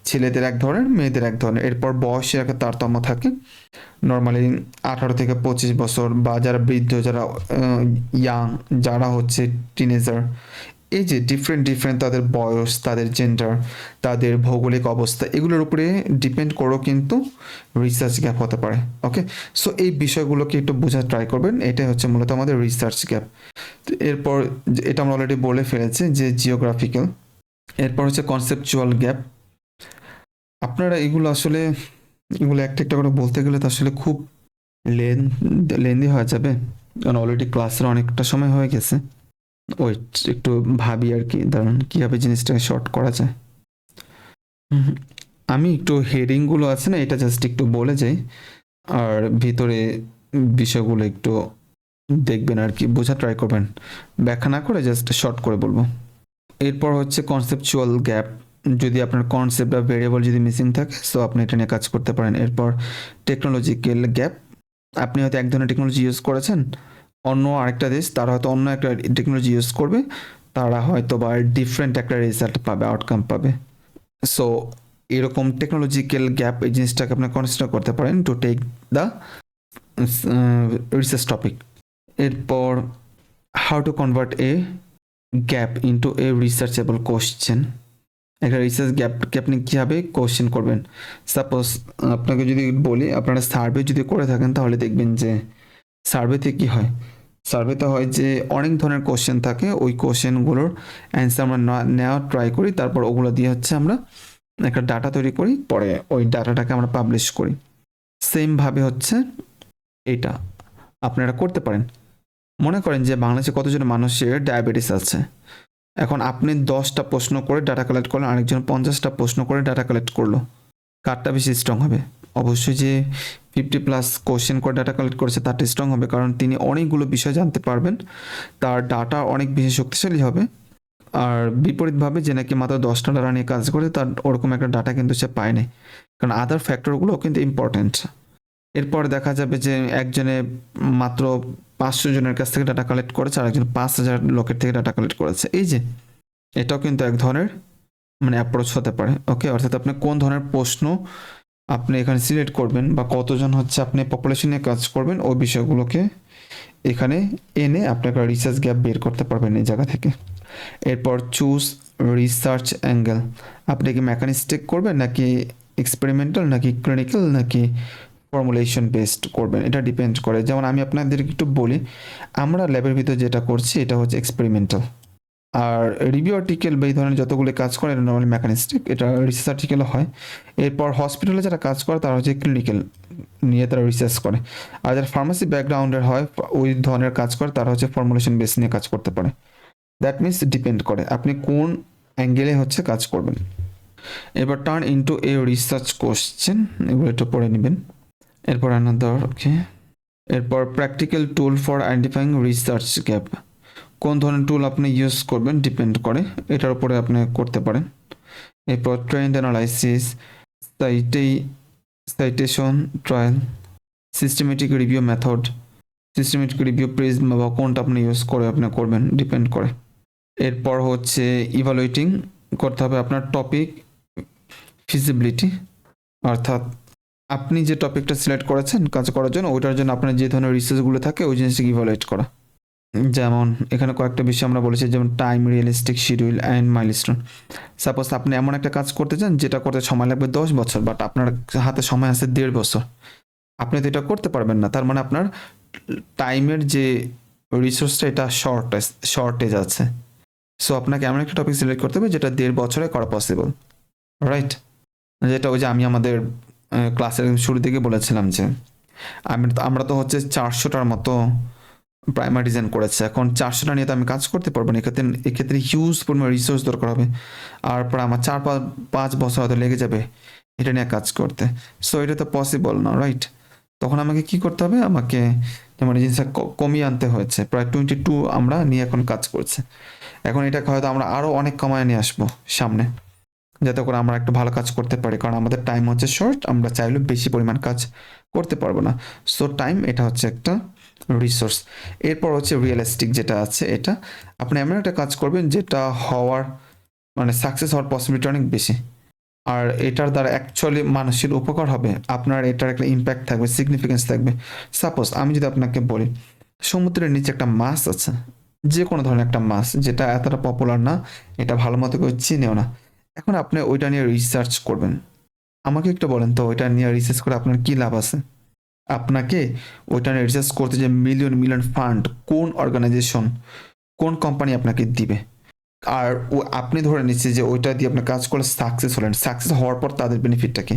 ছেলেদের এক ধরনের, মেয়েদের এক ধরনের। এরপর বয়সের একটা তারতম্য থাকে, নর্মালি 18 থেকে 25 বছর, বা যারা বৃদ্ধ, যারা ইয়াং, যারা হচ্ছে টিনেজার, এই যে ডিফারেন্ট তাদের বয়স, তাদের জেন্ডার, তাদের ভৌগোলিক অবস্থা, এগুলোর উপরে ডিপেন্ড করেও কিন্তু রিসার্চ গ্যাপ হতে পারে। ওকে, সো এই বিষয়গুলোকে একটু বোঝার ট্রাই করবেন, এটাই হচ্ছে মূলত আমাদের রিসার্চ গ্যাপ। এরপর এটা আমরা অলরেডি বলে ফেলেছি যে জিওগ্রাফিক্যাল। এরপর হচ্ছে কনসেপচুয়াল গ্যাপ। আপনারা এগুলো আসলে এগুলো একটা একটা করে বলতে গেলে তো আসলে খুব লেন্দি হয়ে যাবে, কারণ অলরেডি ক্লাসের অনেকটা সময় হয়ে গেছে। ওয়েট, একটু ভাবি আর কি, দাঁড়ান কীভাবে জিনিসটাকে শর্ট করা যায়। আমি একটু হেডিংগুলো আছে না, এটা জাস্ট একটু বলে যাই, আর ভিতরে বিষয়গুলো একটু দেখবেন আর কি, বোঝা ট্রাই করবেন, ব্যাখ্যা না করে জাস্ট শর্ট করে বলবো। এরপর হচ্ছে কনসেপচুয়াল গ্যাপ। যদি আপনার কনসেপ্ট বা ভেরিয়েবল যদি মিসিং থাকে, সো আপনি এটা নিয়ে কাজ করতে পারেন। এরপর টেকনোলজিক্যাল গ্যাপ। আপনি হয়তো এক ধরনের টেকনোলজি ইউজ করেছেন, অন্য আরেকটা দেশ তারা হয়তো অন্য একটা টেকনোলজি ইউজ করবে, তারা হয়তো বা ডিফারেন্ট একটা রেজাল্ট পাবে, আউটকাম পাবে। সো এরকম টেকনোলজিক্যাল গ্যাপ, এই জিনিসটাকে আপনি কনসিডার করতে পারেন to take the research topic. এরপর how to convert a gap into a researchable question. একটা রিসার্চ গ্যাপকে আপনি কীভাবে কোশ্চেন করবেন। সাপোজ আপনাকে যদি বলি, আপনারা সার্ভে যদি করে থাকেন, তাহলে দেখবেন যে সার্ভেতে কী হয়, সার্ভেতে হয় যে অনেক ধরনের কোশ্চেন থাকে, ওই কোশ্চেনগুলোর অ্যান্সার আমরা নেওয়ার ট্রাই করি, তারপর ওগুলো দিয়ে হচ্ছে আমরা একটা ডাটা তৈরি করি, পরে ওই ডাটাটাকে আমরা পাবলিশ করি। সেমভাবে হচ্ছে এটা আপনারা করতে পারেন। মনে করেন যে বাংলাদেশে কতজন মানুষের ডায়াবেটিস আছে, এখন আপনি 10টা প্রশ্ন করে ডাটা কালেক্ট করলেন, আরেকজন 50টা প্রশ্ন করে ডাটা কালেক্ট করলো, কারটা বেশি স্ট্রং হবে? অবশ্যই যে 50+ কোশ্চেন করে ডাটা কালেক্ট করেছে তারটা স্ট্রং হবে, কারণ তিনি অনেকগুলো বিষয় জানতে পারবেন, তার ডাটা অনেক বেশি শক্তিশালী হবে। আর বিপরীতভাবে যে নাকি মাত্র 10টা ডাটা নিয়ে কাজ করে, তার ওরকম একটা ডাটা কিন্তু সে পায়নি, কারণ আদার ফ্যাক্টরগুলো কিন্তু ইম্পর্টেন্ট। এরপর দেখা যাবে যে একজনে মাত্র 500 জনের কাছ থেকে ডাটা কালেক্ট করেছে, আর একজন 5000 লোকের থেকে ডাটা কালেক্ট করেছে। এই যে এটাও কিন্তু এক ধরনের মানে অ্যাপ্রোচ হতে পারে। ওকে, অর্থাৎ আপনি কোন ধরনের প্রশ্ন আপনি এখানে সিলেক্ট করবেন বা কতজন হচ্ছে আপনি পপুলেশন নিয়ে কাজ করবেন, ওই বিষয়গুলোকে এখানে এনে আপনি একটা রিসার্চ গ্যাপ বের করতে পারবেন এই জায়গা থেকে। এরপর চুজ রিসার্চ অ্যাঙ্গেল। আপনি কি মেকানিস্টিক করবেন, নাকি এক্সপেরিমেন্টাল, নাকি ক্লিনিক্যাল, নাকি ফর্মুলেশন বেসড করবেন, এটা ডিপেন্ড করে। যেমন আমি আপনাদেরকে একটু বলি, আমরা ল্যাবের ভিতরে যেটা করছি এটা হচ্ছে এক্সপেরিমেন্টাল, আর রিভিউ আর্টিকেল বা এই ধরনের যতগুলো কাজ করে এটা নর্মালি মেকানিস্টিক, এটা রিসার্চ আর্টিকেলও হয়। এরপর হসপিটালে যারা কাজ করে তারা হচ্ছে ক্লিনিক্যাল নিয়ে তারা রিসার্চ করে, আর যারা ফার্মাসি ব্যাকগ্রাউন্ডের হয় ওই ধরনের কাজ করে তারা হচ্ছে ফর্মুলেশন বেস নিয়ে কাজ করতে পারে। দ্যাট মিনস ডিপেন্ড করে আপনি কোন অ্যাঙ্গেলে হচ্ছে কাজ করবেন। এবার turn into a research question, এগুলো একটু পড়ে নেবেন। এরপর অ্যানাদার, ওকে। এরপর practical tool for identifying research gap. কোন ধরনের টুল আপনি ইউজ করবেন ডিপেন্ড করে, এটার উপরে আপনি করতে পারেন। এরপর trend analysis, citation trial, systematic review method, systematic review prism বা কোনটা আপনি ইউজ করে আপনি করবেন ডিপেন্ড করে। এরপর হচ্ছে ইভালুয়েটিং করতে হবে আপনার টপিক ফিজিবিলিটি, অর্থাৎ আপনি যে টপিকটা সিলেক্ট করেছেন কাজ করার জন্য ওইটার জন্য আপনার যে ধরনের রিসার্চগুলো থাকে ওই জিনিসটাকে ইভালুয়েট করা। যেমন এখানে কয়েকটা বিষয় আমরা বলেছি, যেমন time, realistic schedule and milestone. Suppose আপনি এমন একটা কাজ করতে চান যেটা করতে সময় লাগবে 10 বছর, বাট আপনার হাতে সময় আছে 1.5 বছর, আপনি তো এটা করতে পারবেন না। তার মানে আপনার টাইমের যে রিসোর্সটা এটা শর্টেজ আছে। সো আপনাকে এমন একটা টপিক সিলেক্ট করতে হবে যেটা 1.5 বছরে করা পসিবল, রাইট? যেটা ওই যে আমি আমাদের ক্লাসের শুরু দিকে বলেছিলাম যে আমরা তো হচ্ছে 400টার মতো প্রাইমারি ডিজাইন করেছে, এখন 400টা নিয়ে তো আমি কাজ করতে পারবো না, এক্ষেত্রে হিউজ পরিমাণ রিসোর্স দরকার হবে, আর পরে আমার 4-5 বছর হয়তো লেগে যাবে এটা নিয়ে কাজ করতে। সো এটা তো পসিবল না, রাইট? তখন আমাকে কি করতে হবে, আমাকে যেমন এই জিনিসটা কমিয়ে আনতে হয়েছে, প্রায় 22 আমরা নিয়ে এখন কাজ করছে। এখন এটাকে হয়তো আমরা আরও অনেক কমায় নিয়ে আসবো সামনে, যাতে করে আমরা একটা ভালো কাজ করতে পারি, কারণ আমাদের টাইম হচ্ছে শর্ট, আমরা চাইলেও বেশি পরিমাণ কাজ করতে পারবো না। সো টাইম এটা হচ্ছে একটা রিসোর্স। এরপর হচ্ছে রিয়েলিস্টিক যেটা আছে, এটা আপনি এমন একটা কাজ করবেন যেটা হওয়ার মানে সাকসেস হওয়ার পসিবিলিটি অনেক বেশি, আর এটার দ্বারা অ্যাকচুয়ালি মানুষের উপকার হবে, আপনার এটার একটা ইম্প্যাক্ট থাকবে, সিগনিফিকেন্স থাকবে। সাপোজ আমি যদি আপনাকে বলি সমুদ্রের নিচে একটা মাছ আছে, যে কোনো ধরনের একটা মাছ যেটা এতটা পপুলার না, এটা ভালো মতো কেউ চিনেও না, এখন আপনি ওইটা নিয়ে রিসার্চ করবেন। আমাকে একটু বলেন তো ওইটা নিয়ে রিসার্চ করে আপনার কী লাভ আছে? আপনাকে ওইটা নিয়ে রিসার্চ করতে যে মিলিয়ন মিলিয়ন ফান্ড কোন অর্গানাইজেশন, কোন কোম্পানি আপনাকে দিবে? আর আপনি ধরে নিচ্ছে যে ওইটা দিয়ে আপনার কাজ করলে সাকসেস হলেন, সাকসেস হওয়ার পর তাদের বেনিফিটটা কি?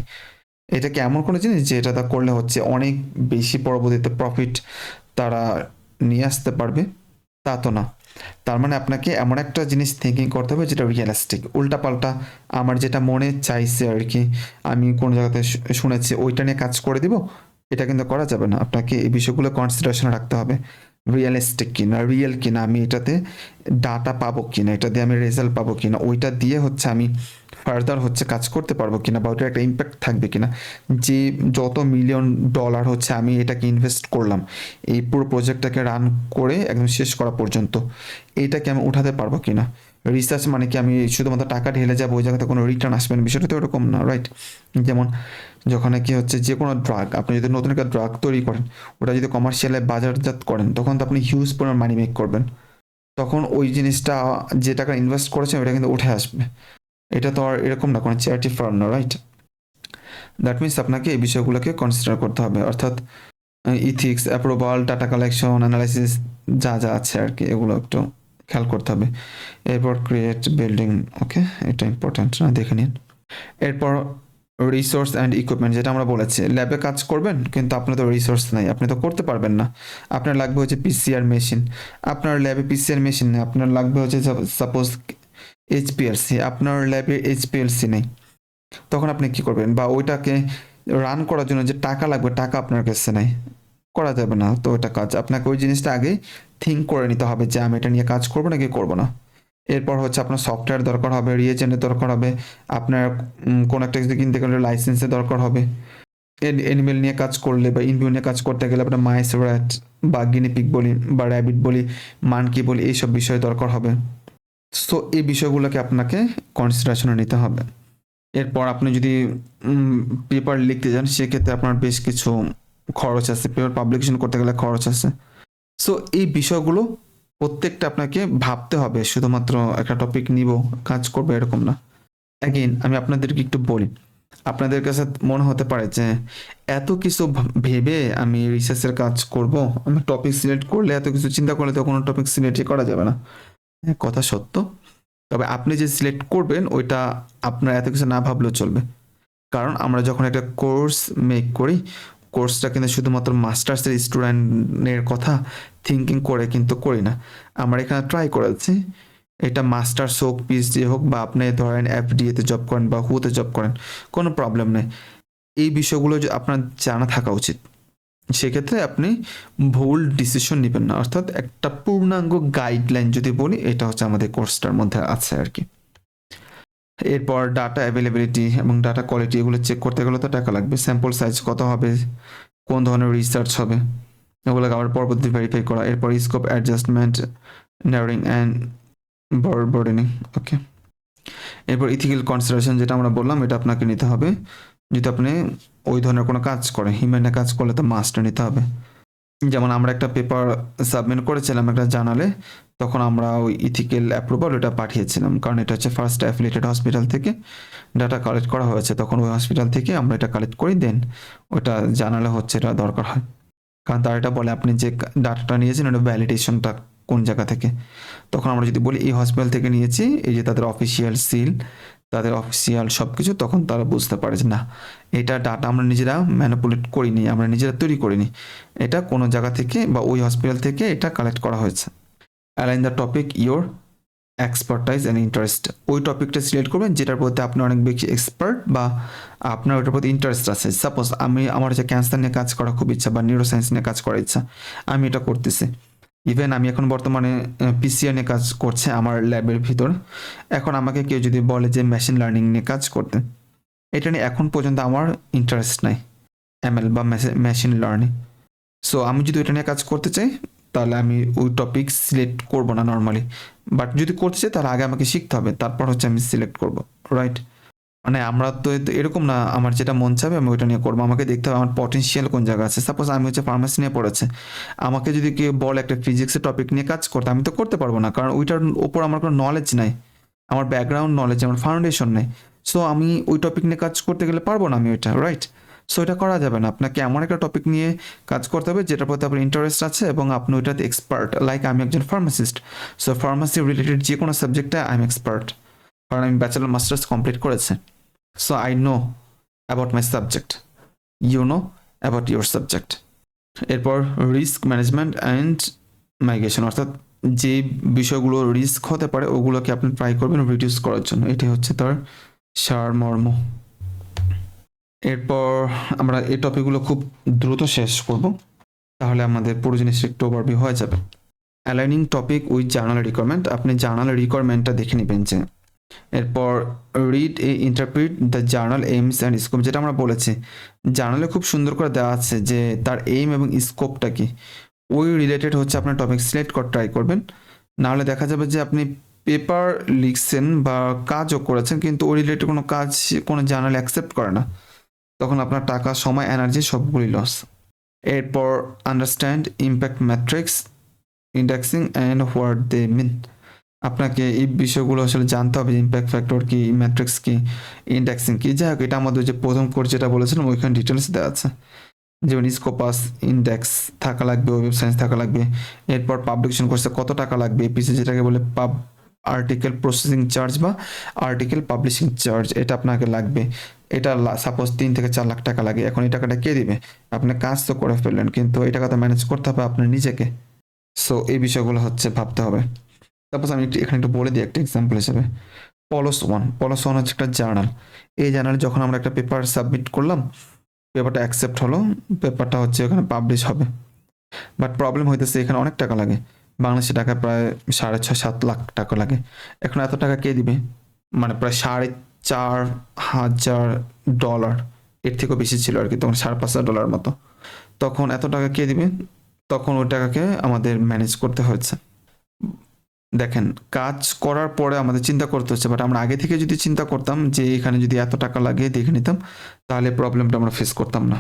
এটা কি এমন কোনো জিনিস যে এটা তা করলে হচ্ছে অনেক বেশি পরবর্তীতে প্রফিট তারা নিয়ে আসতে পারবে? তা তো না। তার মানে আপনাকে এমন একটা জিনিস থিঙ্কিং করতে হবে যেটা রিয়েলিস্টিক, উল্টাপাল্টা আমার যেটা মনে চাইছে আর কি, আমি কোনো জায়গাতে শুনেছি ওইটা নিয়ে কাজ করে দিব, এটা কিন্তু করা যাবে না। আপনাকে এই বিষয়গুলো কনসিডারেশনে রাখতে হবে, রিয়েলিস্টিক কিনা, রিয়েল কিনা, আমি এটাতে ডাটা পাবো কিনা, এটা দিয়ে আমি রেজাল্ট পাবো কিনা, ওইটা দিয়ে হচ্ছে আমি ফার্দার হচ্ছে কাজ করতে পারবো কিনা, বা ওইটার একটা ইম্প্যাক্ট থাকবে কিনা, যে যত মিলিয়ন ডলার হচ্ছে আমি এটাকে ইনভেস্ট করলাম এই পুরো প্রজেক্টটাকে রান করে একদম শেষ করা পর্যন্ত, এইটাকে আমি উঠাতে পারবো কিনা। রিসার্চ মানে কি আমি শুধুমাত্র টাকা ঢেলে যাবো, ওই জায়গাতে কোনো রিটার্ন আসবে না, বিষয়টা তো এরকম না, রাইট? যেমন যখন কি হচ্ছে যে কোনো ড্রাগ, আপনি যদি নতুন একটা ড্রাগ তৈরি করেন, ওটা যদি কমার্শিয়ালে বাজারজাত করেন, তখন তো আপনি হিউজ পরিমাণ মানি মেক করবেন, তখন ওই জিনিসটা যে টাকা ইনভেস্ট করেছেন ওটা কিন্তু উঠে আসবে। এটা তো আর এরকম না কোনো চ্যারিটি ফার্ম না, রাইট? দ্যাট মিনস আপনাকে এই বিষয়গুলোকে কনসিডার করতে হবে, অর্থাৎ ethics, approval, data collection, analysis যা যা আছে আর কি, এগুলো একটু খেয়াল করতে হবে। এরপর ক্রিয়েট বিল্ডিং, ওকে, এটা ইম্পর্ট্যান্ট না, দেখে নিন। এরপর রিসোর্স অ্যান্ড ইকুইপমেন্ট, যেটা আমরা বলেছি ল্যাবে কাজ করবেন কিন্তু আপনার তো রিসোর্স নাই, আপনি তো করতে পারবেন না। আপনার লাগবে হচ্ছে পিসিআর মেশিন, আপনার ল্যাবে পিসিআর মেশিন নেই, আপনার লাগবে হচ্ছে সাপোজ এইচপিএলসি, আপনার ল্যাবে এইচপিএলসি নেই, তখন আপনি কি করবেন? বা ওইটাকে রান করার জন্য যে টাকা লাগবে, টাকা আপনার কাছে নেই, করা যাবে না। তো ওইটা কাজ আপনাকে ওই জিনিসটা আগে থিঙ্ক করে নিতে হবে যে আমি এটা নিয়ে কাজ করবো নাকি করবো না। এরপর হচ্ছে আপনার সফটওয়্যার দরকার হবে, রিয়েজেন্টের দরকার হবে, আপনার কোনো একটা কিছু কিনতে গেলে লাইসেন্সের দরকার হবে। এনিমেল নিয়ে কাজ করলে বা ইনভিউ নিয়ে কাজ করতে গেলে আপনার মাইস, র্যাট বা গিনিপিক বলি বা র্যাবিট বলি, মানকি বলি, এইসব বিষয় দরকার হবে। সো এই বিষয়গুলোকে আপনাকে কনসিডারেশনে নিতে হবে। এরপর আপনি যদি পেপার লিখতে যান সেক্ষেত্রে আপনার বেশ কিছু খরচ আছে, পেপার পাবলিকেশন করতে গেলে খরচ আছে। সো এই বিষয়গুলো প্রত্যেকটা আপনাকে ভাবতে হবে, শুধুমাত্র একটা টপিক নিব কাজ করবো এরকম না। অ্যাগেন আমি আপনাদেরকে একটু বলি, আপনাদের কাছে মনে হতে পারে যে এত কিছু ভেবে আমি রিসার্চের কাজ করব, আমি টপিক সিলেক্ট করলে এত কিছু চিন্তা করলে তো কোনো টপিক সিলেক্টই করা যাবে না। হ্যাঁ, কথা সত্য, তবে আপনি যে সিলেক্ট করবেন ওইটা আপনার এত কিছু না ভাবলেও চলবে, কারণ আমরা যখন একটা কোর্স মেক করি, কোর্সটা কিন্তু শুধুমাত্র মাস্টার্সের স্টুডেন্টের কথা থিঙ্কিং করে কিন্তু করি না, আমরা এখানে ট্রাই করেছি এটা মাস্টার্স হোক, পিএইচডি হোক, বা আপনি ধরেন এফডিএতে জব করেন বা হুতে জব করেন, কোনো প্রবলেম নেই, এই বিষয়গুলো যে আপনার জানা থাকা উচিত। সেক্ষেত্রে আপনি ভুল ডিসিশন নেবেন না, অর্থাৎ একটা পূর্ণাঙ্গ গাইডলাইন যদি বলি, এটা হচ্ছে আমাদের কোর্সটার মধ্যে আছে আর কি। এরপর ডাটা অ্যাভেলেবিলিটি এবং ডাটা কোয়ালিটি, এগুলো চেক করতে গেলে তো টাকা লাগবে, স্যাম্পল সাইজ কত হবে, কোন ধরনের রিসার্চ হবে, এগুলোকে আবার পরবর্তী ভেরিফাই করা। এরপর স্কোপ অ্যাডজাস্টমেন্ট, নারিং অ্যান্ড বার্ডেনিং, ওকে। এরপর ইথিক্যাল কনসিডারেশন যেটা আমরা বললাম এটা আপনাকে নিতে হবে যদি আপনি ওই ধরনের কোনো কাজ করেন, হিউম্যানে কাজ করলে তো মাস্ট নিতে হবে। যেমন আমরা একটা পেপার সাবমিট করেছিলাম একটা জার্নালে, তখন আমরা ওই ইথিক্যাল অ্যাপ্রুভাল এটা পাঠিয়েছিলাম, কারণ এটা হচ্ছে ফার্স্ট অ্যাফিলিয়েটেড হসপিটাল থেকে ডাটা কালেক্ট করা হয়েছে, তখন ওই হসপিটাল থেকে আমরা এটা কালেক্ট করি, দেন ওটা জানালে হচ্ছে এটা দরকার হয়, কারণ তার এটা বলে আপনি যে ডাটাটা নিয়েছেন ওটা ভ্যালিডেশনটা কোন জায়গা থেকে। তখন আমরা যদি বলি এই হসপিটাল থেকে নিয়েছি, এই যে তাদের অফিসিয়াল সিল, তাদের অফিসিয়াল সব কিছু, তখন তারা বুঝতে পারে যে না এটা ডাটা আমরা নিজেরা ম্যানিপুলেট করিনি, আমরা নিজেরা তৈরি করিনি, এটা কোনো জায়গা থেকে বা ওই হসপিটাল থেকে এটা কালেক্ট করা হয়েছে। Align the topic your expertise and interest, ওই টপিকটা সিলেক্ট করবেন যেটার প্রতি আপনি অনেক বেশি এক্সপার্ট বা আপনার ওটার প্রতি ইন্টারেস্ট আছে। সাপোজ আমার হচ্ছে ক্যান্সার নিয়ে কাজ করা খুব ইচ্ছা বা নিউরোসায়েন্স নিয়ে কাজ করার ইচ্ছা, আমি এটা করতেছি। ইভেন আমি এখন বর্তমানে পিসিআর নিয়ে কাজ করছে আমার ল্যাবের ভিতর। এখন আমাকে কেউ যদি বলে যে মেশিন লার্নিং নিয়ে কাজ করতে, এটা নিয়ে এখন পর্যন্ত আমার ইন্টারেস্ট নাই, এমএল বা মেশিন লার্নিং। সো আমি যদি ওইটা নিয়ে কাজ করতে চাই তাহলে আমি ওই টপিক সিলেক্ট করব না নর্মালি, বাট যদি করতে চাই তাহলে আগে আমাকে শিখতে হবে, তারপর হচ্ছে আমি সিলেক্ট করব, রাইট? মানে আমরা তো এরকম না আমার যেটা মন চাবে আমি ওইটা নিয়ে করবো, আমাকে দেখতে হবে আমার পটেনশিয়াল কোন জায়গা আছে। সাপোজ আমি হচ্ছে ফার্মাসি নিয়ে পড়েছে, আমাকে যদি কেউ বলে একটা ফিজিক্সের টপিক নিয়ে কাজ করতে, আমি তো করতে পারবো না, কারণ ওইটার ওপর আমার কোনো নলেজ নাই, আমার ব্যাকগ্রাউন্ড নলেজ, আমার ফাউন্ডেশন নেই। সো আমি ওই টপিক নিয়ে কাজ করতে গেলে পারবো না আমি ওইটা, রাইট? সো এটা করা যাবে না, আপনাকে এমন একটা টপিক নিয়ে কাজ করতে হবে যেটার প্রতি আপনার ইন্টারেস্ট আছে এবং আপনি ওইটাতে এক্সপার্ট। লাইক আমি একজন ফার্মাসিস্ট, সো ফার্মাসি রিলেটেড যে কোনো সাবজেক্টে আই এম এক্সপার্ট, কারণ আমি ব্যাচেলর মাস্টার্স কমপ্লিট করেছি। So I know about my subject. You know about your subject. এরপর রিস্ক ম্যানেজমেন্ট অ্যান্ড মাইগ্রেশন, অর্থাৎ যে বিষয়গুলো রিস্ক হতে পারে ওগুলোকে আপনি ট্রাই করবেন রিডিউস করার জন্য, এটি হচ্ছে তার সারমর্ম। এরপর আমরা এই টপিকগুলো খুব দ্রুত শেষ করব, তাহলে আমাদের পুরো জিনিসটা একটু ওভারভিউ হয়ে যাবে। Aligning topic with journal requirement, আপনি জার্নালের রিকোয়ারমেন্টটা দেখে নেবেন যে। এরপর read a interpret the journal AIIMS and scope, যেটা আমরা বলেছি জার্নালে খুব সুন্দর করে দেওয়া আছে যে তার এইম এবং স্কোপটা কি, ওই রিলেটেড হচ্ছে আপনার টপিক সিলেক্ট করে ট্রাই করবেন। নাহলে দেখা যাবে যে আপনি পেপার লিখছেন বা কাজও করেছেন কিন্তু ওই রিলেটেড কোনো কাজ কোনো জার্নাল অ্যাকসেপ্ট করে না, তখন আপনার টাকা সময় এনার্জি সবগুলি লস। এরপর understand impact metrics indexing and what they mean, আপনাকে এই বিষয়গুলো আসলে জানতে হবে, ইম্প্যাক্ট ফ্যাক্টর কি, ম্যাট্রিক্স কি, ইন্ডেক্সিং কি। যাই হোক এটা আমাদের যে প্রথম কোর্স যেটা বলেছিলাম ওইখানে ডিটেলস দেওয়া আছে, যেমন স্কোপাস ইন্ডেক্স থাকা লাগবে, ওয়েব সায়েন্স থাকা লাগবে। এরপর পাবলিকেশন করতে কত টাকা লাগবে, এপিসি যেটাকে বলে আর্টিকেল প্রসেসিং চার্জ বা আর্টিকেল পাবলিশিং চার্জ, এটা আপনাকে লাগবে। এটা সাপোজ 3 থেকে 4 লাখ টাকা লাগে, এখন এই টাকাটা কে দিবে? আপনি কাজ তো করে ফেললেন কিন্তু এই টাকা তো ম্যানেজ করতে হবে আপনার নিজেকে। সো এই বিষয়গুলো হচ্ছে ভাবতে হবে। সাপোজ আমি এখানে একটু বলে দিই একটা এক্সাম্পল হিসেবে, পলস ওয়ান হচ্ছে একটা জার্নাল। এই জার্নালে যখন আমরা একটা পেপার সাবমিট করলাম, পেপারটা অ্যাকসেপ্ট হলো, পেপারটা হচ্ছে ওখানে পাবলিশ হবে, বাট প্রবলেম হইতেছে এখানে অনেক টাকা লাগে, বাংলাদেশি টাকা প্রায় 6.5-7 লাখ টাকা লাগে। এখন এত টাকা কে দিবে? মানে প্রায় $4,500, এর থেকেও বেশি ছিল আর কি, তখন $5,500 মতো। তখন এত টাকা কে দিবে? তখন ওই টাকাকে আমাদের ম্যানেজ করতে হয়েছে। দেখেন কাজ করার পরে আমাদের চিন্তা করতে হচ্ছে, বাট আমরা আগে থেকে যদি চিন্তা করতাম যে এখানে যদি এত টাকা লাগে দেখে নিতাম, তাহলে প্রবলেমটা আমরা ফেস করতাম না।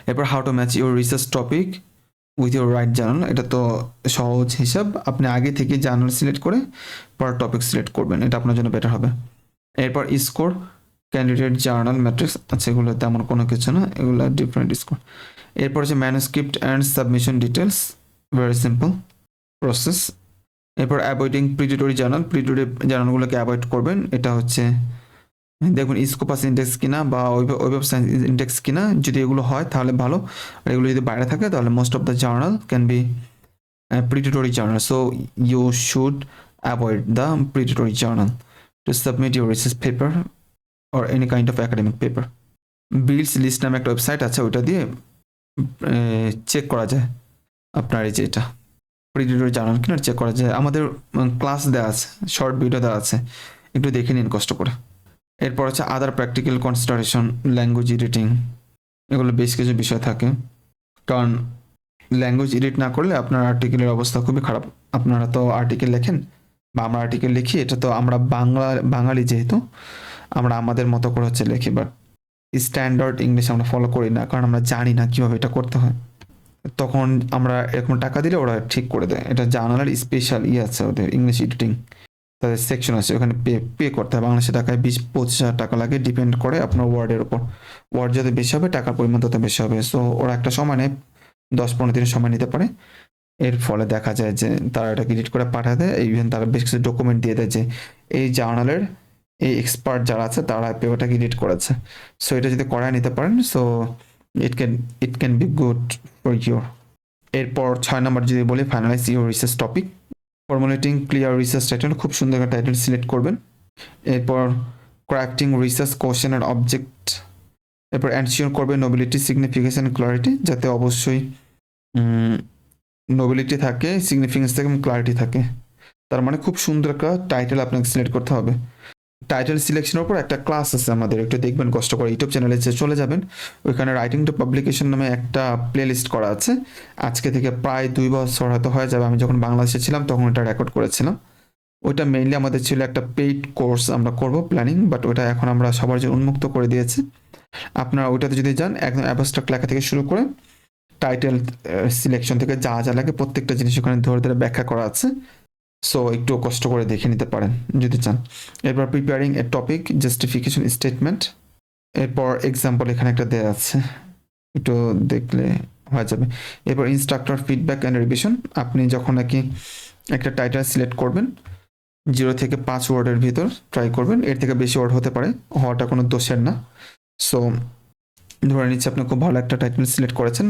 এরপর how two match your research topic with your right journal, এটা তো সহজ হিসাব, আপনি আগে থেকে জার্নাল সিলেক্ট করে পর টপিক সিলেক্ট করবেন, এটা আপনার জন্য বেটার হবে। এরপর স্কোর ক্যান্ডিডেট জার্নাল ম্যাট্রিক্স, আচ্ছা এগুলো তেমন কোনো কিছু না, এগুলো ডিফারেন্ট স্কোর। এরপর হচ্ছে manuscript and submission details, very simple process. এরপর অ্যাভয়েডিং প্রিডিটরি জার্নালগুলোকে অ্যাভয়েড করবেন, এটা হচ্ছে দেখুন স্কোপাস ইন্ডেক্স কিনা বা ওয়েব সায়েন্স ইন্ডেক্স কিনা, যদি এগুলো হয় তাহলে ভালো, আর এগুলো যদি বাইরে থাকে তাহলে most of the journal can be predatory journal, so you should avoid the predatory journal to submit your research paper or any kind of academic paper. Beall's list নামে একটা ওয়েবসাইট আছে, ওইটা দিয়ে চেক করা যায় আপনার এই যে এটা প্রিডিটরি জার্নাল কিনা চেক করা যায়। আমাদের ক্লাস দেওয়া আছে, শর্ট ভিডিও দেওয়া আছে, একটু দেখে নিন কষ্ট করে। এরপর হচ্ছে আদার প্র্যাকটিক্যাল কনসিডারেশন, ল্যাঙ্গুয়েজ এডিটিং, এগুলো বেশ কিছু বিষয় থাকে, কারণ ল্যাঙ্গুয়েজ এডিট না করলে আপনার আর্টিকেলের অবস্থা খুবই খারাপ। আপনারা তো আর্টিকেল লেখেন, বা আমরা আর্টিকেল লিখি, এটা তো আমরা বাঙালি যেহেতু আমরা আমাদের মতো করে হচ্ছে লিখি, বাট স্ট্যান্ডার্ড ইংলিশ আমরা ফলো করি না, কারণ আমরা জানি না কীভাবে এটা করতে হয়। তখন আমরা এরকম টাকা দিলে ওরা ঠিক করে দেয়। এটা জার্নালের স্পেশাল আছে, ওদের ইংলিশ এডিটিং তাদের সেকশন আছে, ওখানে পে করতে হয়। বাংলাদেশি টাকায় 20-25 হাজার টাকা লাগে, ডিপেন্ড করে আপনার ওয়ার্ডের উপর। ওয়ার্ড যত বেশি হবে টাকার পরিমাণ তত বেশি হবে। সো ওরা একটা সময় নেয়, 10-15 দিনের সময় নিতে পারে। এর ফলে দেখা যায় যে তারা এটা এডিট করে পাঠায় দেয়, ইভেন তারা বেশ কিছু ডকুমেন্ট দিয়ে দেয় যে এই জার্নালের এই এক্সপার্ট যারা আছে তারা পেপারটাকে এডিট করেছে। সো এটা যদি করায় নিতে পারেন, so it can be good for your. এরপর 6 নম্বর যদি বলি, finalise your research topic. Formulating clear research title, খুব সুন্দর একটা টাইটেল সিলেক্ট করবেন। এরপর ক্রাফটিং রিসার্চ কোশ্চেন আর অবজেক্ট। এরপর এনশিওর করবে নোবিলিটি, সিগনিফিকেশন, ক্লারিটি, যাতে অবশ্যই নোবিলিটি থাকে, সিগনিফিকেন্স থাকে এবং ক্লারিটি থাকে। তার মানে খুব সুন্দর একটা টাইটেল আপনাকে সিলেক্ট করতে হবে। টাইটেল সিলেকশনের উপর একটা ক্লাস আছে আমাদের, একটু দেখবেন কষ্ট করে, ইউটিউব চ্যানেলে চলে যাবেন, ওইখানে রাইটিং টু পাবলিকেশন নামে একটা প্লেলিস্ট করা আছে। আজকে থেকে প্রায় 2 বছর হয়তো হয়ে যাবে, আমি যখন বাংলাদেশে ছিলাম তখন এটা রেকর্ড করেছিলাম। ওইটা মেইনলি আমাদের ছিল একটা পেইড কোর্স আমরা করব প্ল্যানিং, বাট ওটা এখন আমরা সবার জন্য উন্মুক্ত করে দিয়েছি। আপনারা ওইটাতে যদি যান, একদম অ্যাবস্ট্রাক্ট লেখা থেকে শুরু করে টাইটেল সিলেকশন থেকে যা যা লাগে প্রত্যেকটা জিনিস ওখানে ধরে ধরে ব্যাখ্যা করা আছে। সো একটু কষ্ট করে দেখে নিতে পারেন যদি চান। এরপর প্রিপেয়ারিং এ টপিক, জাস্টিফিকেশন স্টেটমেন্ট। এরপর এক্সাম্পল এখানে একটা দেওয়া আছে, একটু দেখলে হয়ে যাবে। এরপর ইনস্ট্রাক্টর ফিডব্যাক অ্যান্ড রিভিশন। আপনি যখন নাকি একটা টাইটেল সিলেক্ট করবেন, 0 থেকে 5 ওয়ার্ডের ভিতর ট্রাই করবেন, এর থেকে বেশি ওয়ার্ড হতে পারে, হওয়াটা কোনো দোষের না। সো ধরে নিচ্ছি আপনি খুব ভালো একটা টাইটেল সিলেক্ট করেছেন,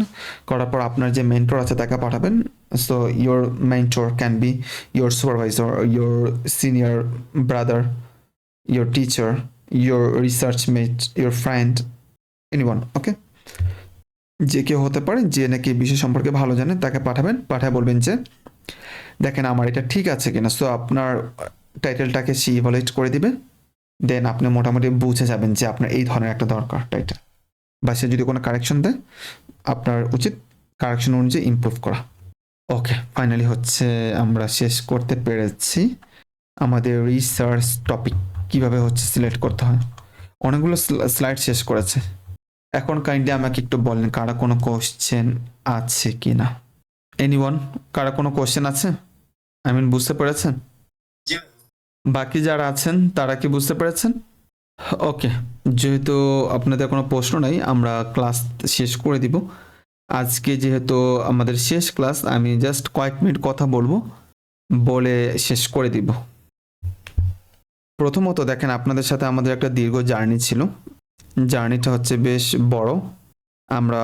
করার পর আপনার যে মেন্টর আছে তাকে পাঠাবেন। So your mentor can be your supervisor, your senior brother, your teacher, your research mate, your friend, anyone, okay? যে কেউ হতে পারে যে নাকি বিষয় সম্পর্কে ভালো জানে, তাকে পাঠাবেন। পাঠায় বলবেন যে দেখেন আমার এটা ঠিক আছে কিনা। সো আপনার টাইটেলটাকে সে ইভালুয়েট করে দিবে, দেন আপনি মোটামুটি বুঝে যাবেন যে আপনার এই ধরনের একটা দরকার টাইটেল। বা সে যদি কোনো কারেকশন দেয়, আপনার উচিত কারেকশন অনুযায়ী ইমপ্রুভ করা। ওকে, ফাইনালি হচ্ছে আমরা শেষ করতে পেরেছি আমাদের রিসার্চ টপিক কিভাবে হচ্ছে সিলেক্ট করতে হয়। অনেকগুলো স্লাইড শেষ করেছে। এখন কাইন্ডলি আমাকে একটু বলেন কারা কোনো কোশ্চেন আছে কি না। এনিওয়ান, কারা কোনো কোশ্চেন আছে? আই মিন বুঝতে পেরেছেন? জি বাকি যারা আছেন তারা কি বুঝতে পেরেছেন? ওকে, যেহেতু আপনাদের কোনো প্রশ্ন নাই, আমরা ক্লাস শেষ করে দিব। আজকে যেহেতু আমাদের শেষ ক্লাস, আমি জাস্ট কয়েক মিনিট কথা বলবো, বলে শেষ করে দিব। প্রথমত দেখেন, আপনাদের সাথে আমাদের একটা দীর্ঘ জার্নি ছিল। জার্নিটা হচ্ছে বেশ বড়। আমরা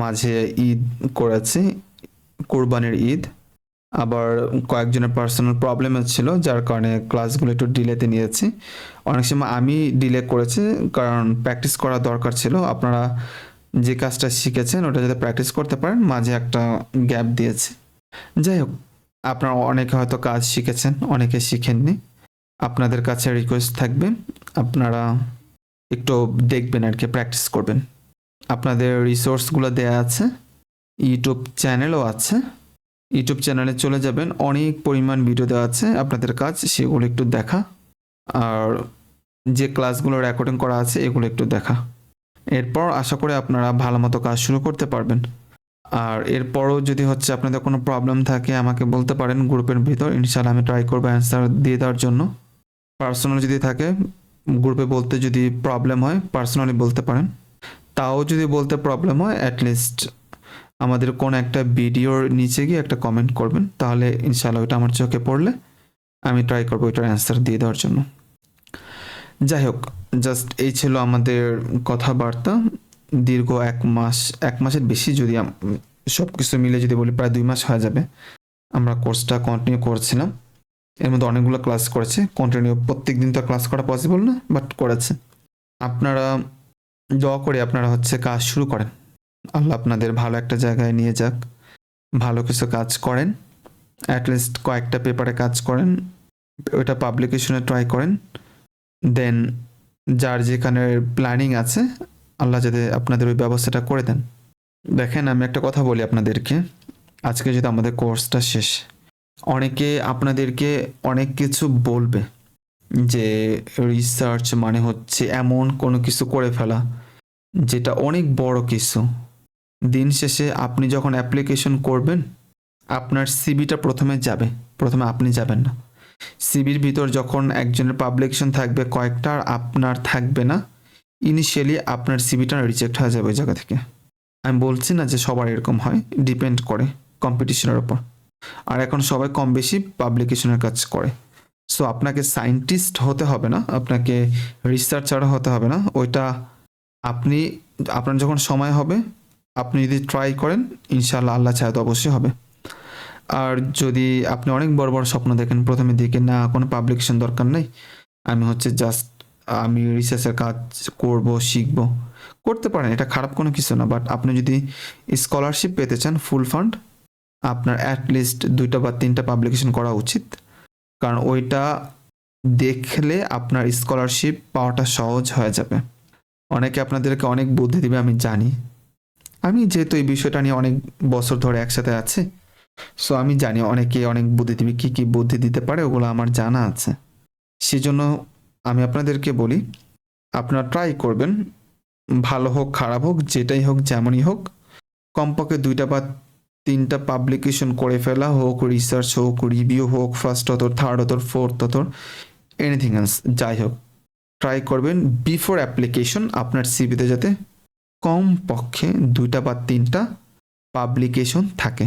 মাঝে ঈদ করেছি, কোরবানির ঈদ। আবার কয়েকজনের পার্সোনাল প্রবলেম ছিল, যার কারণে ক্লাসগুলো একটু ডিলেতে নিয়েছি। অনেক সময় আমি ডিলে করেছি, কারণ প্র্যাকটিস করা দরকার ছিল। আপনারা যে কাজটা শিখেছেন ওটা যাতে প্র্যাকটিস করতে পারেন, মাঝে একটা গ্যাপ দিয়েছি। যাই হোক, আপনারা অনেকে হয়তো কাজ শিখেছেন, অনেকে শিখেননি। আপনাদের কাছে রিকোয়েস্ট থাকবে আপনারা একটু দেখবেন আর কি, প্র্যাকটিস করবেন। আপনাদের রিসোর্সগুলো দেয়া আছে, ইউটিউব চ্যানেলও আছে। ইউটিউব চ্যানেলে চলে যাবেন, অনেক পরিমাণ ভিডিও দেওয়া আছে, আপনাদের কাজ সেগুলো একটু দেখা, আর যে ক্লাসগুলো রেকর্ডিং করা আছে এগুলো একটু দেখা। এরপর আশা করি আপনারা ভালো মতো কাজ শুরু করতে পারবেন। আর এরপরও যদি হচ্ছে আপনাদের কোনো প্রবলেম থাকে আমাকে বলতে পারেন গ্রুপের ভিতর, ইনশাআল্লাহ আমি ট্রাই করবো অ্যান্সার দিয়ে দেওয়ার জন্য। পার্সোনাল যদি থাকে, গ্রুপে বলতে যদি প্রবলেম হয় পার্সোনালি বলতে পারেন। তাও যদি বলতে প্রবলেম হয়, অ্যাটলিস্ট আমাদের কোনো একটা ভিডিওর নিচে গিয়ে একটা কমেন্ট করবেন, তাহলে ইনশাআল্লাহ ওইটা আমার চোখে পড়লে আমি ট্রাই করবো ওইটার অ্যান্সার দিয়ে দেওয়ার জন্য। যাই হোক, জাস্ট এই ছিল আমাদের কথাবার্তা। দীর্ঘ 1 মাসের বেশি, যদি সব কিছু মিলে যদি বলি প্রায় 2 মাস হয়ে যাবে আমরা কোর্সটা কন্টিনিউ করছিলাম। এর মধ্যে অনেকগুলো ক্লাস করেছে কন্টিনিউ, প্রত্যেক দিন তো ক্লাস করা পসিবল না, বাট করেছে। আপনারা দোয়া করে আপনারা হচ্ছে কাজ শুরু করেন, আল্লাহ আপনাদের ভালো একটা জায়গায় নিয়ে যাক, ভালো কিছু কাজ করেন, অ্যাটলিস্ট কয়েকটা পেপারে কাজ করেন, ওইটা পাবলিকেশনে ট্রাই করেন। দেন যার যেখানে প্ল্যানিং আছে, আল্লাহ যাতে আপনাদের ওই ব্যবস্থাটা করে দেন। দেখেন, আমি একটা কথা বলি আপনাদেরকে, আজকে যদি আমাদের কোর্সটা শেষ, অনেকে আপনাদেরকে অনেক কিছু বলবে যে রিসার্চ মানে হচ্ছে এমন কোনো কিছু করে ফেলা যেটা অনেক বড় কিছু। দিন শেষে আপনি যখন অ্যাপ্লিকেশন করবেন আপনার সিভিটা প্রথমে যাবে, প্রথমে আপনি যাবেন না। সিভির ভিতর যখন একজনের পাবলিকেশন থাকবে কয়েকটা আর আপনার থাকবে না, ইনিশিয়ালি আপনার সিভিটা রিজেক্ট হয়ে যাবে ওই জায়গা থেকে। আমি বলছি না যে সবার এরকম হয়, ডিপেন্ড করে কম্পিটিশনের ওপর। আর এখন সবাই কম বেশি পাবলিকেশনের কাজ করে। সো আপনাকে সায়েন্টিস্ট হতে হবে না, আপনাকে রিসার্চার হতে হবে না। ওইটা আপনি আপনার যখন সময় হবে আপনি যদি ট্রাই করেন ইনশাআল্লাহ আল্লাহ চায় তো অবশ্যই হবে। আর যদি আপনি অনেক বড় বড় স্বপ্ন দেখেন প্রথমের দিকে, না কোনো পাবলিকেশন দরকার নেই, আমি হচ্ছে জাস্ট আমি রিসার্চের কাজ করব, শিখব, করতে পারেন, এটা খারাপ কোনো কিছু না। বাট আপনি যদি স্কলারশিপ পেতে চান ফুল ফান্ড, আপনার অ্যাটলিস্ট 2টা বা 3টা পাবলিকেশন করা উচিত। কারণ ওইটা দেখলে আপনার স্কলারশিপ পাওয়াটা সহজ হয়ে যাবে। অনেকে আপনাদেরকে অনেক বুদ্ধি দিবে আমি জানি, আমি যেহেতু এই বিষয়টা নিয়ে অনেক বছর ধরে একসাথে আছি, সো আমি জানি অনেকে অনেক বুদ্ধি দিবে, কী কী বুদ্ধি দিতে পারে ওগুলো আমার জানা আছে। সেজন্য আমি আপনাদেরকে বলি আপনারা ট্রাই করবেন, ভালো হোক খারাপ হোক যেটাই হোক যেমনই হোক, কমপক্ষে 2টা বা 3টা পাবলিকেশন করে ফেলা, হোক রিসার্চ হোক, রিভিউ হোক, first author, third author, fourth author, anything else যাই হোক, ট্রাই করবেন বিফোর অ্যাপ্লিকেশন আপনার সিভিতে যাতে কমপক্ষে 2টা বা 3টা পাবলিকেশন থাকে,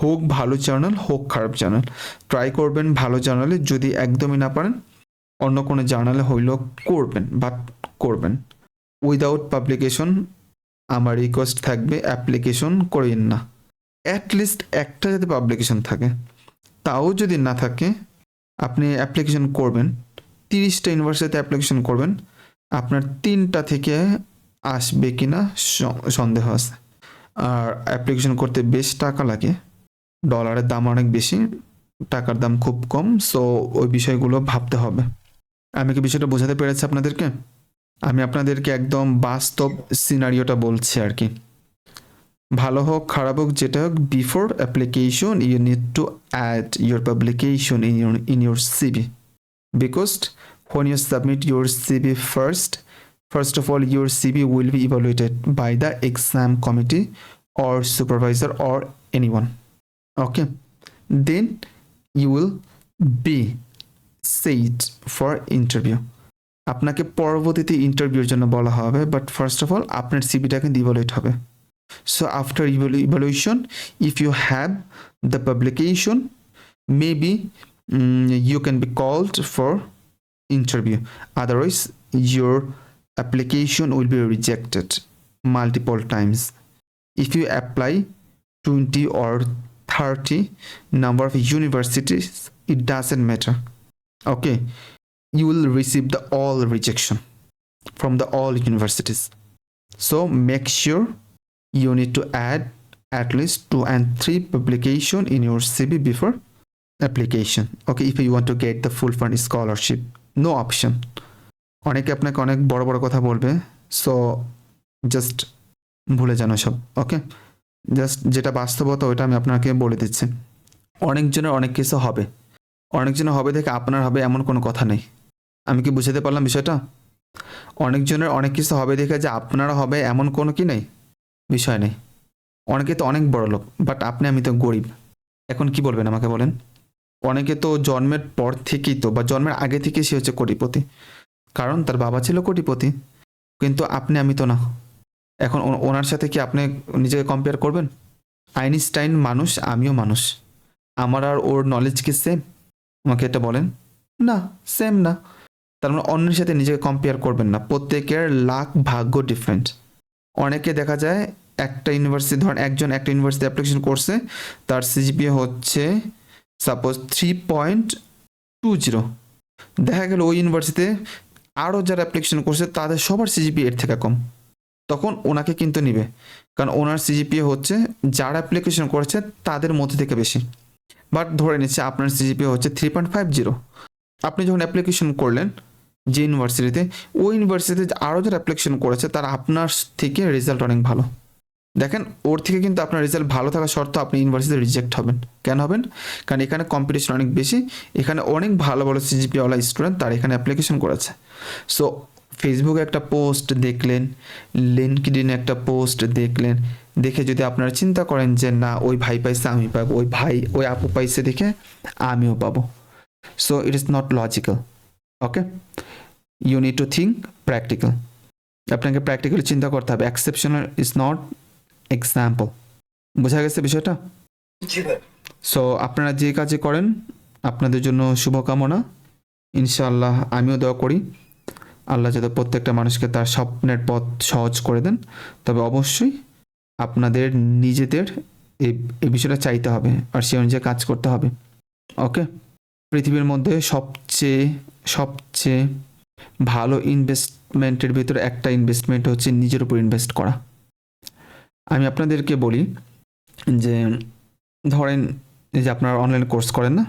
হোক ভালো জার্নাল হোক খারাপ জার্নাল। ট্রাই করবেন ভালো জার্নালে, যদি একদমই না পারেন অন্য কোনো জার্নালে হইলেও করবেন, বাট করবেন। উইদাউট পাবলিকেশন আমার রিকোয়েস্ট থাকবে অ্যাপ্লিকেশন করেন না। অ্যাটলিস্ট একটা যদি পাবলিকেশন থাকে, তাও যদি না থাকে আপনি অ্যাপ্লিকেশন করবেন, 30টা ইউনিভার্সিটিতে অ্যাপ্লিকেশন করবেন, আপনার 3টা থেকে আসবে কিনা সন্দেহ আছে। আর অ্যাপ্লিকেশন করতে বেশ টাকা লাগে, ডলারের দাম অনেক বেশি, টাকার দাম খুব কম। সো ওই বিষয়গুলো ভাবতে হবে। আমি কি বিষয়টা বোঝাতে পেরেছি আপনাদেরকে? আমি আপনাদেরকে একদম বাস্তব সিনারিওটা বলছি আর কি। ভালো হোক খারাপ হোক যেটা হোক, before application you need to add your publication in your CV, because when you submit your CV first of all your CV will be evaluated by the exam committee or supervisor or anyone. Okay, then you will be set for interview. আপনাকে পরবর্তীতে ইন্টারভিউর জন্য বলা হবে, but first of all আপনার সিভিটা কিন্তু evaluate হবে। So after evaluation if you have the publication maybe you can be called for interview, otherwise your application will be rejected multiple times. If you apply 20 or 30 number of universities, it doesn't matter. Okay, you will receive the all rejection from the all universities. So make sure you need to add at least 2 and 3 publication in your CV before application. Okay, if you want to get the full fund scholarship, no option. অনেকে আপনাকে অনেক বড় বড় কথা বলবে, so just ভুলে যান সব। ওকে, জাস্ট যেটা বাস্তবতা ওইটা আমি আপনাকে বলে দিচ্ছি। অনেকজনের অনেক কিছু হবে, অনেকজনের হবে দেখে আপনার হবে এমন কোনো কথা নেই। আমি কি বুঝাতে পারলাম বিষয়টা? অনেকজনের অনেক কিছু হবে দেখে যে আপনারা হবে এমন কোনো কি নেই, বিষয় নেই। অনেকে তো অনেক বড় লোক, বাট আপনি আমি তো গরিব। এখন কি বলবেন আমাকে বলেন? অনেকে তো জন্মের পর থেকেই তো বা জন্মের আগে থেকেই সে হচ্ছে কোটিপতি, কারণ তার বাবা ছিল কোটিপতি, কিন্তু আপনি আমি তো না। এখন ওনার সাথে কি আপনি নিজেকে কম্পেয়ার করবেন? আইনস্টাইন মানুষ, আমিও মানুষ, আমার আর ওর নলেজ কি সেম? আমাকে এটা বলেন। না, সেম না। তার মানে অন্যের সাথে নিজেকে কম্পেয়ার করবেন না, প্রত্যেকের লাখ ভাগ্য ডিফারেন্ট। অনেকে দেখা যায় একটা ইউনিভার্সিটি, ধরেন একজন একটা ইউনিভার্সিটি অ্যাপ্লিকেশন করছে, তার সিজিপিএ হচ্ছে সাপোজ 3.20, দেখা গেল ওই ইউনিভার্সিটিতে আরও যারা অ্যাপ্লিকেশন করছে তাদের সবার সিজিপিএ এর থেকে কম, তখন ওনাকে কিন্তু নিবে, কারণ ওনার সিজিপিএ হচ্ছে যারা অ্যাপ্লিকেশন করেছে তাদের মধ্যে থেকে বেশি। বাট ধরে নিচ্ছে আপনার সিজিপিএ হচ্ছে 3.50, আপনি যখন অ্যাপ্লিকেশন করলেন যে ইউনিভার্সিটিতে, ওই ইউনিভার্সিটিতে আরও যারা অ্যাপ্লিকেশন করেছে তারা আপনার থেকে রেজাল্ট অনেক ভালো, দেখেন ওর থেকে কিন্তু আপনার রেজাল্ট ভালো থাকা সত্ত্বেও আপনি ইউনিভার্সিটিতে রিজেক্ট হবেন। কেন হবেন? কারণ এখানে কম্পিটিশন অনেক বেশি, এখানে অনেক ভালো ভালো সিজিপিওয়ালা স্টুডেন্ট তার এখানে অ্যাপ্লিকেশন করেছে। সো ফেসবুকে একটা পোস্ট দেখলেন, লিঙ্কডইনে একটা পোস্ট দেখলেন, দেখে যদি আপনারা চিন্তা করেন যে না ওই ভাই পাইছে আমি পাবো, ওই ভাই ওই আপু পাইছে দেখে আমিও পাবো, so it is not logical. Okay, you need to think practical. আপনাকে প্র্যাকটিক্যালি চিন্তা করতে হবে, এক্সেপশনাল ইজ নট এক্সাম্পল। বোঝা গেছে বিষয়টা? জি ভাই। সো আপনারা যে কাজে করেন আপনাদের জন্য শুভকামনা। ইনশাআল্লাহ আমিও দোয়া করি আল্লাহ যাতে প্রত্যেকটা মানুষকে তার স্বপ্নের পথ সহজ করে দেন। তবে অবশ্যই আপনাদের নিজেদের এই বিষয়টা চাইতে হবে আর সে অনুযায়ী কাজ করতে হবে। ওকে, পৃথিবীর মধ্যে সবচেয়ে সবচেয়ে ভালো ইনভেস্টমেন্টের ভিতরে একটা ইনভেস্টমেন্ট হচ্ছে নিজের উপর ইনভেস্ট করা। আমি আপনাদেরকে বলি যে ধরেন এই যে আপনারা অনলাইন কোর্স করেন না,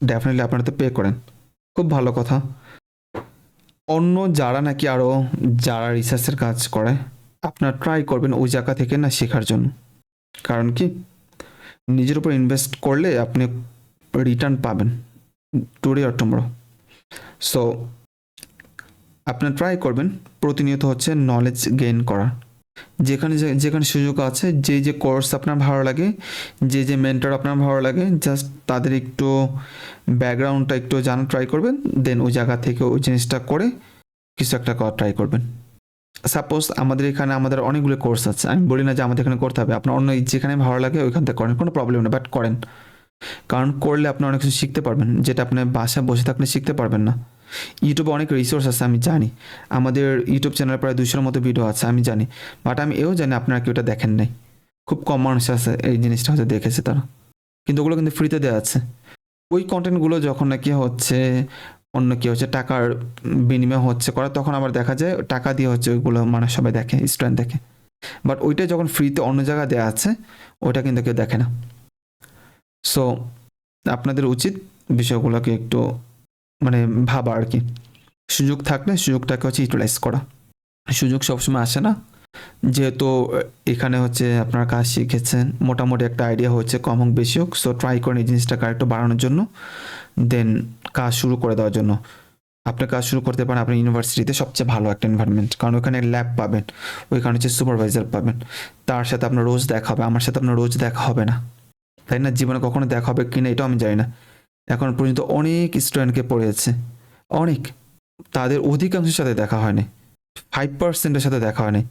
ডেফিনেটলি আপনারা তো পে করেন, খুব ভালো কথা। অন্য যারা নাকি আরও যারা রিসার্চের কাজ করে আপনারা ট্রাই করবেন ওই জায়গা থেকে না শেখার জন্য। কারণ কি, নিজের উপর ইনভেস্ট করলে আপনি রিটার্ন পাবেন টুডে অর টুমরো। সো আপনারা ট্রাই করবেন প্রতিনিয়ত হচ্ছে নলেজ গেইন করার। যেখানে যেখানে সুযোগ আছে, যে যে কোর্স আপনার ভালো লাগে, যে যে মেন্টর আপনার ভালো লাগে, জাস্ট তাদের একটু ব্যাকগ্রাউন্ডটা একটু জানা ট্রাই করবেন, দেন ওই জায়গা থেকে ওই জিনিসটা করে কিছু একটা করা ট্রাই করবেন। সাপোজ আমাদের এখানে আমাদের অনেকগুলো কোর্স আছে, আমি বলি না যে আমাদের এখানে করতে হবে, আপনার অন্য যেখানে ভালো লাগে ওইখান থেকে করেন, কোনো প্রবলেম নেই, বাট করেন। কারণ করলে আপনি অনেক কিছু শিখতে পারবেন যেটা আপনি বাসায় বসে থাকলে শিখতে পারবেন না। ইউটিউবে অনেক রিসোর্স আছে আমি জানি, আমাদের ইউটিউব চ্যানেলে প্রায় 200-এর মতো ভিডিও আছে আমি জানি, বাট আমি এও জানি আপনারা কেউ এটা দেখেন নাই। খুব কম মানুষ আছে এই জিনিসটা হয়তো দেখেছে তারা, কিন্তু ওগুলো কিন্তু ফ্রিতে দেওয়া আছে। ওই কন্টেন্টগুলো যখন নাকি হচ্ছে অন্য কি হচ্ছে টাকার বিনিময় হচ্ছে করা, তখন আবার দেখা যায় টাকা দিয়ে হচ্ছে ওইগুলো মানুষ সবাই দেখে, স্টুডেন্ট দেখে। বাট ওইটা যখন ফ্রিতে অন্য জায়গায় দেওয়া আছে ওইটা কিন্তু কেউ দেখে না। সো আপনাদের উচিত বিষয়গুলোকে একটু মানে ভাবা আর কি। সুযোগ থাকলে সুযোগটাকে হচ্ছে ইউটিলাইজ করা। সুযোগ সবসময় আসে না, যেহেতু এখানে হচ্ছে আপনার কাজ শিখেছেন, মোটামুটি একটা আইডিয়া হচ্ছে, কম হোক বেশি হোক, সো ট্রাই করেন এই জিনিসটাকে আরেকটু বাড়ানোর জন্য, দেন কাজ শুরু করে দেওয়ার জন্য। আপনি কাজ শুরু করতে পারেন আপনার ইউনিভার্সিটিতে, সবচেয়ে ভালো একটা এনভায়রনমেন্ট, কারণ ওখানে ল্যাব পাবেন, ওইখানে হচ্ছে সুপারভাইজার পাবেন, তার সাথে আপনার রোজ দেখা হবে। আমার সাথে আপনার রোজ দেখা হবে না, তাই না? জীবনে কখনো দেখা হবে কিনা এটাও আমি জানি না। এখন পর্যন্ত অনেক স্টুডেন্টকে পড়িয়েছে, অনেক, তাদের অধিকাংশের সাথে দেখা হয়নি, 5%-এর সাথে দেখা হয়নি,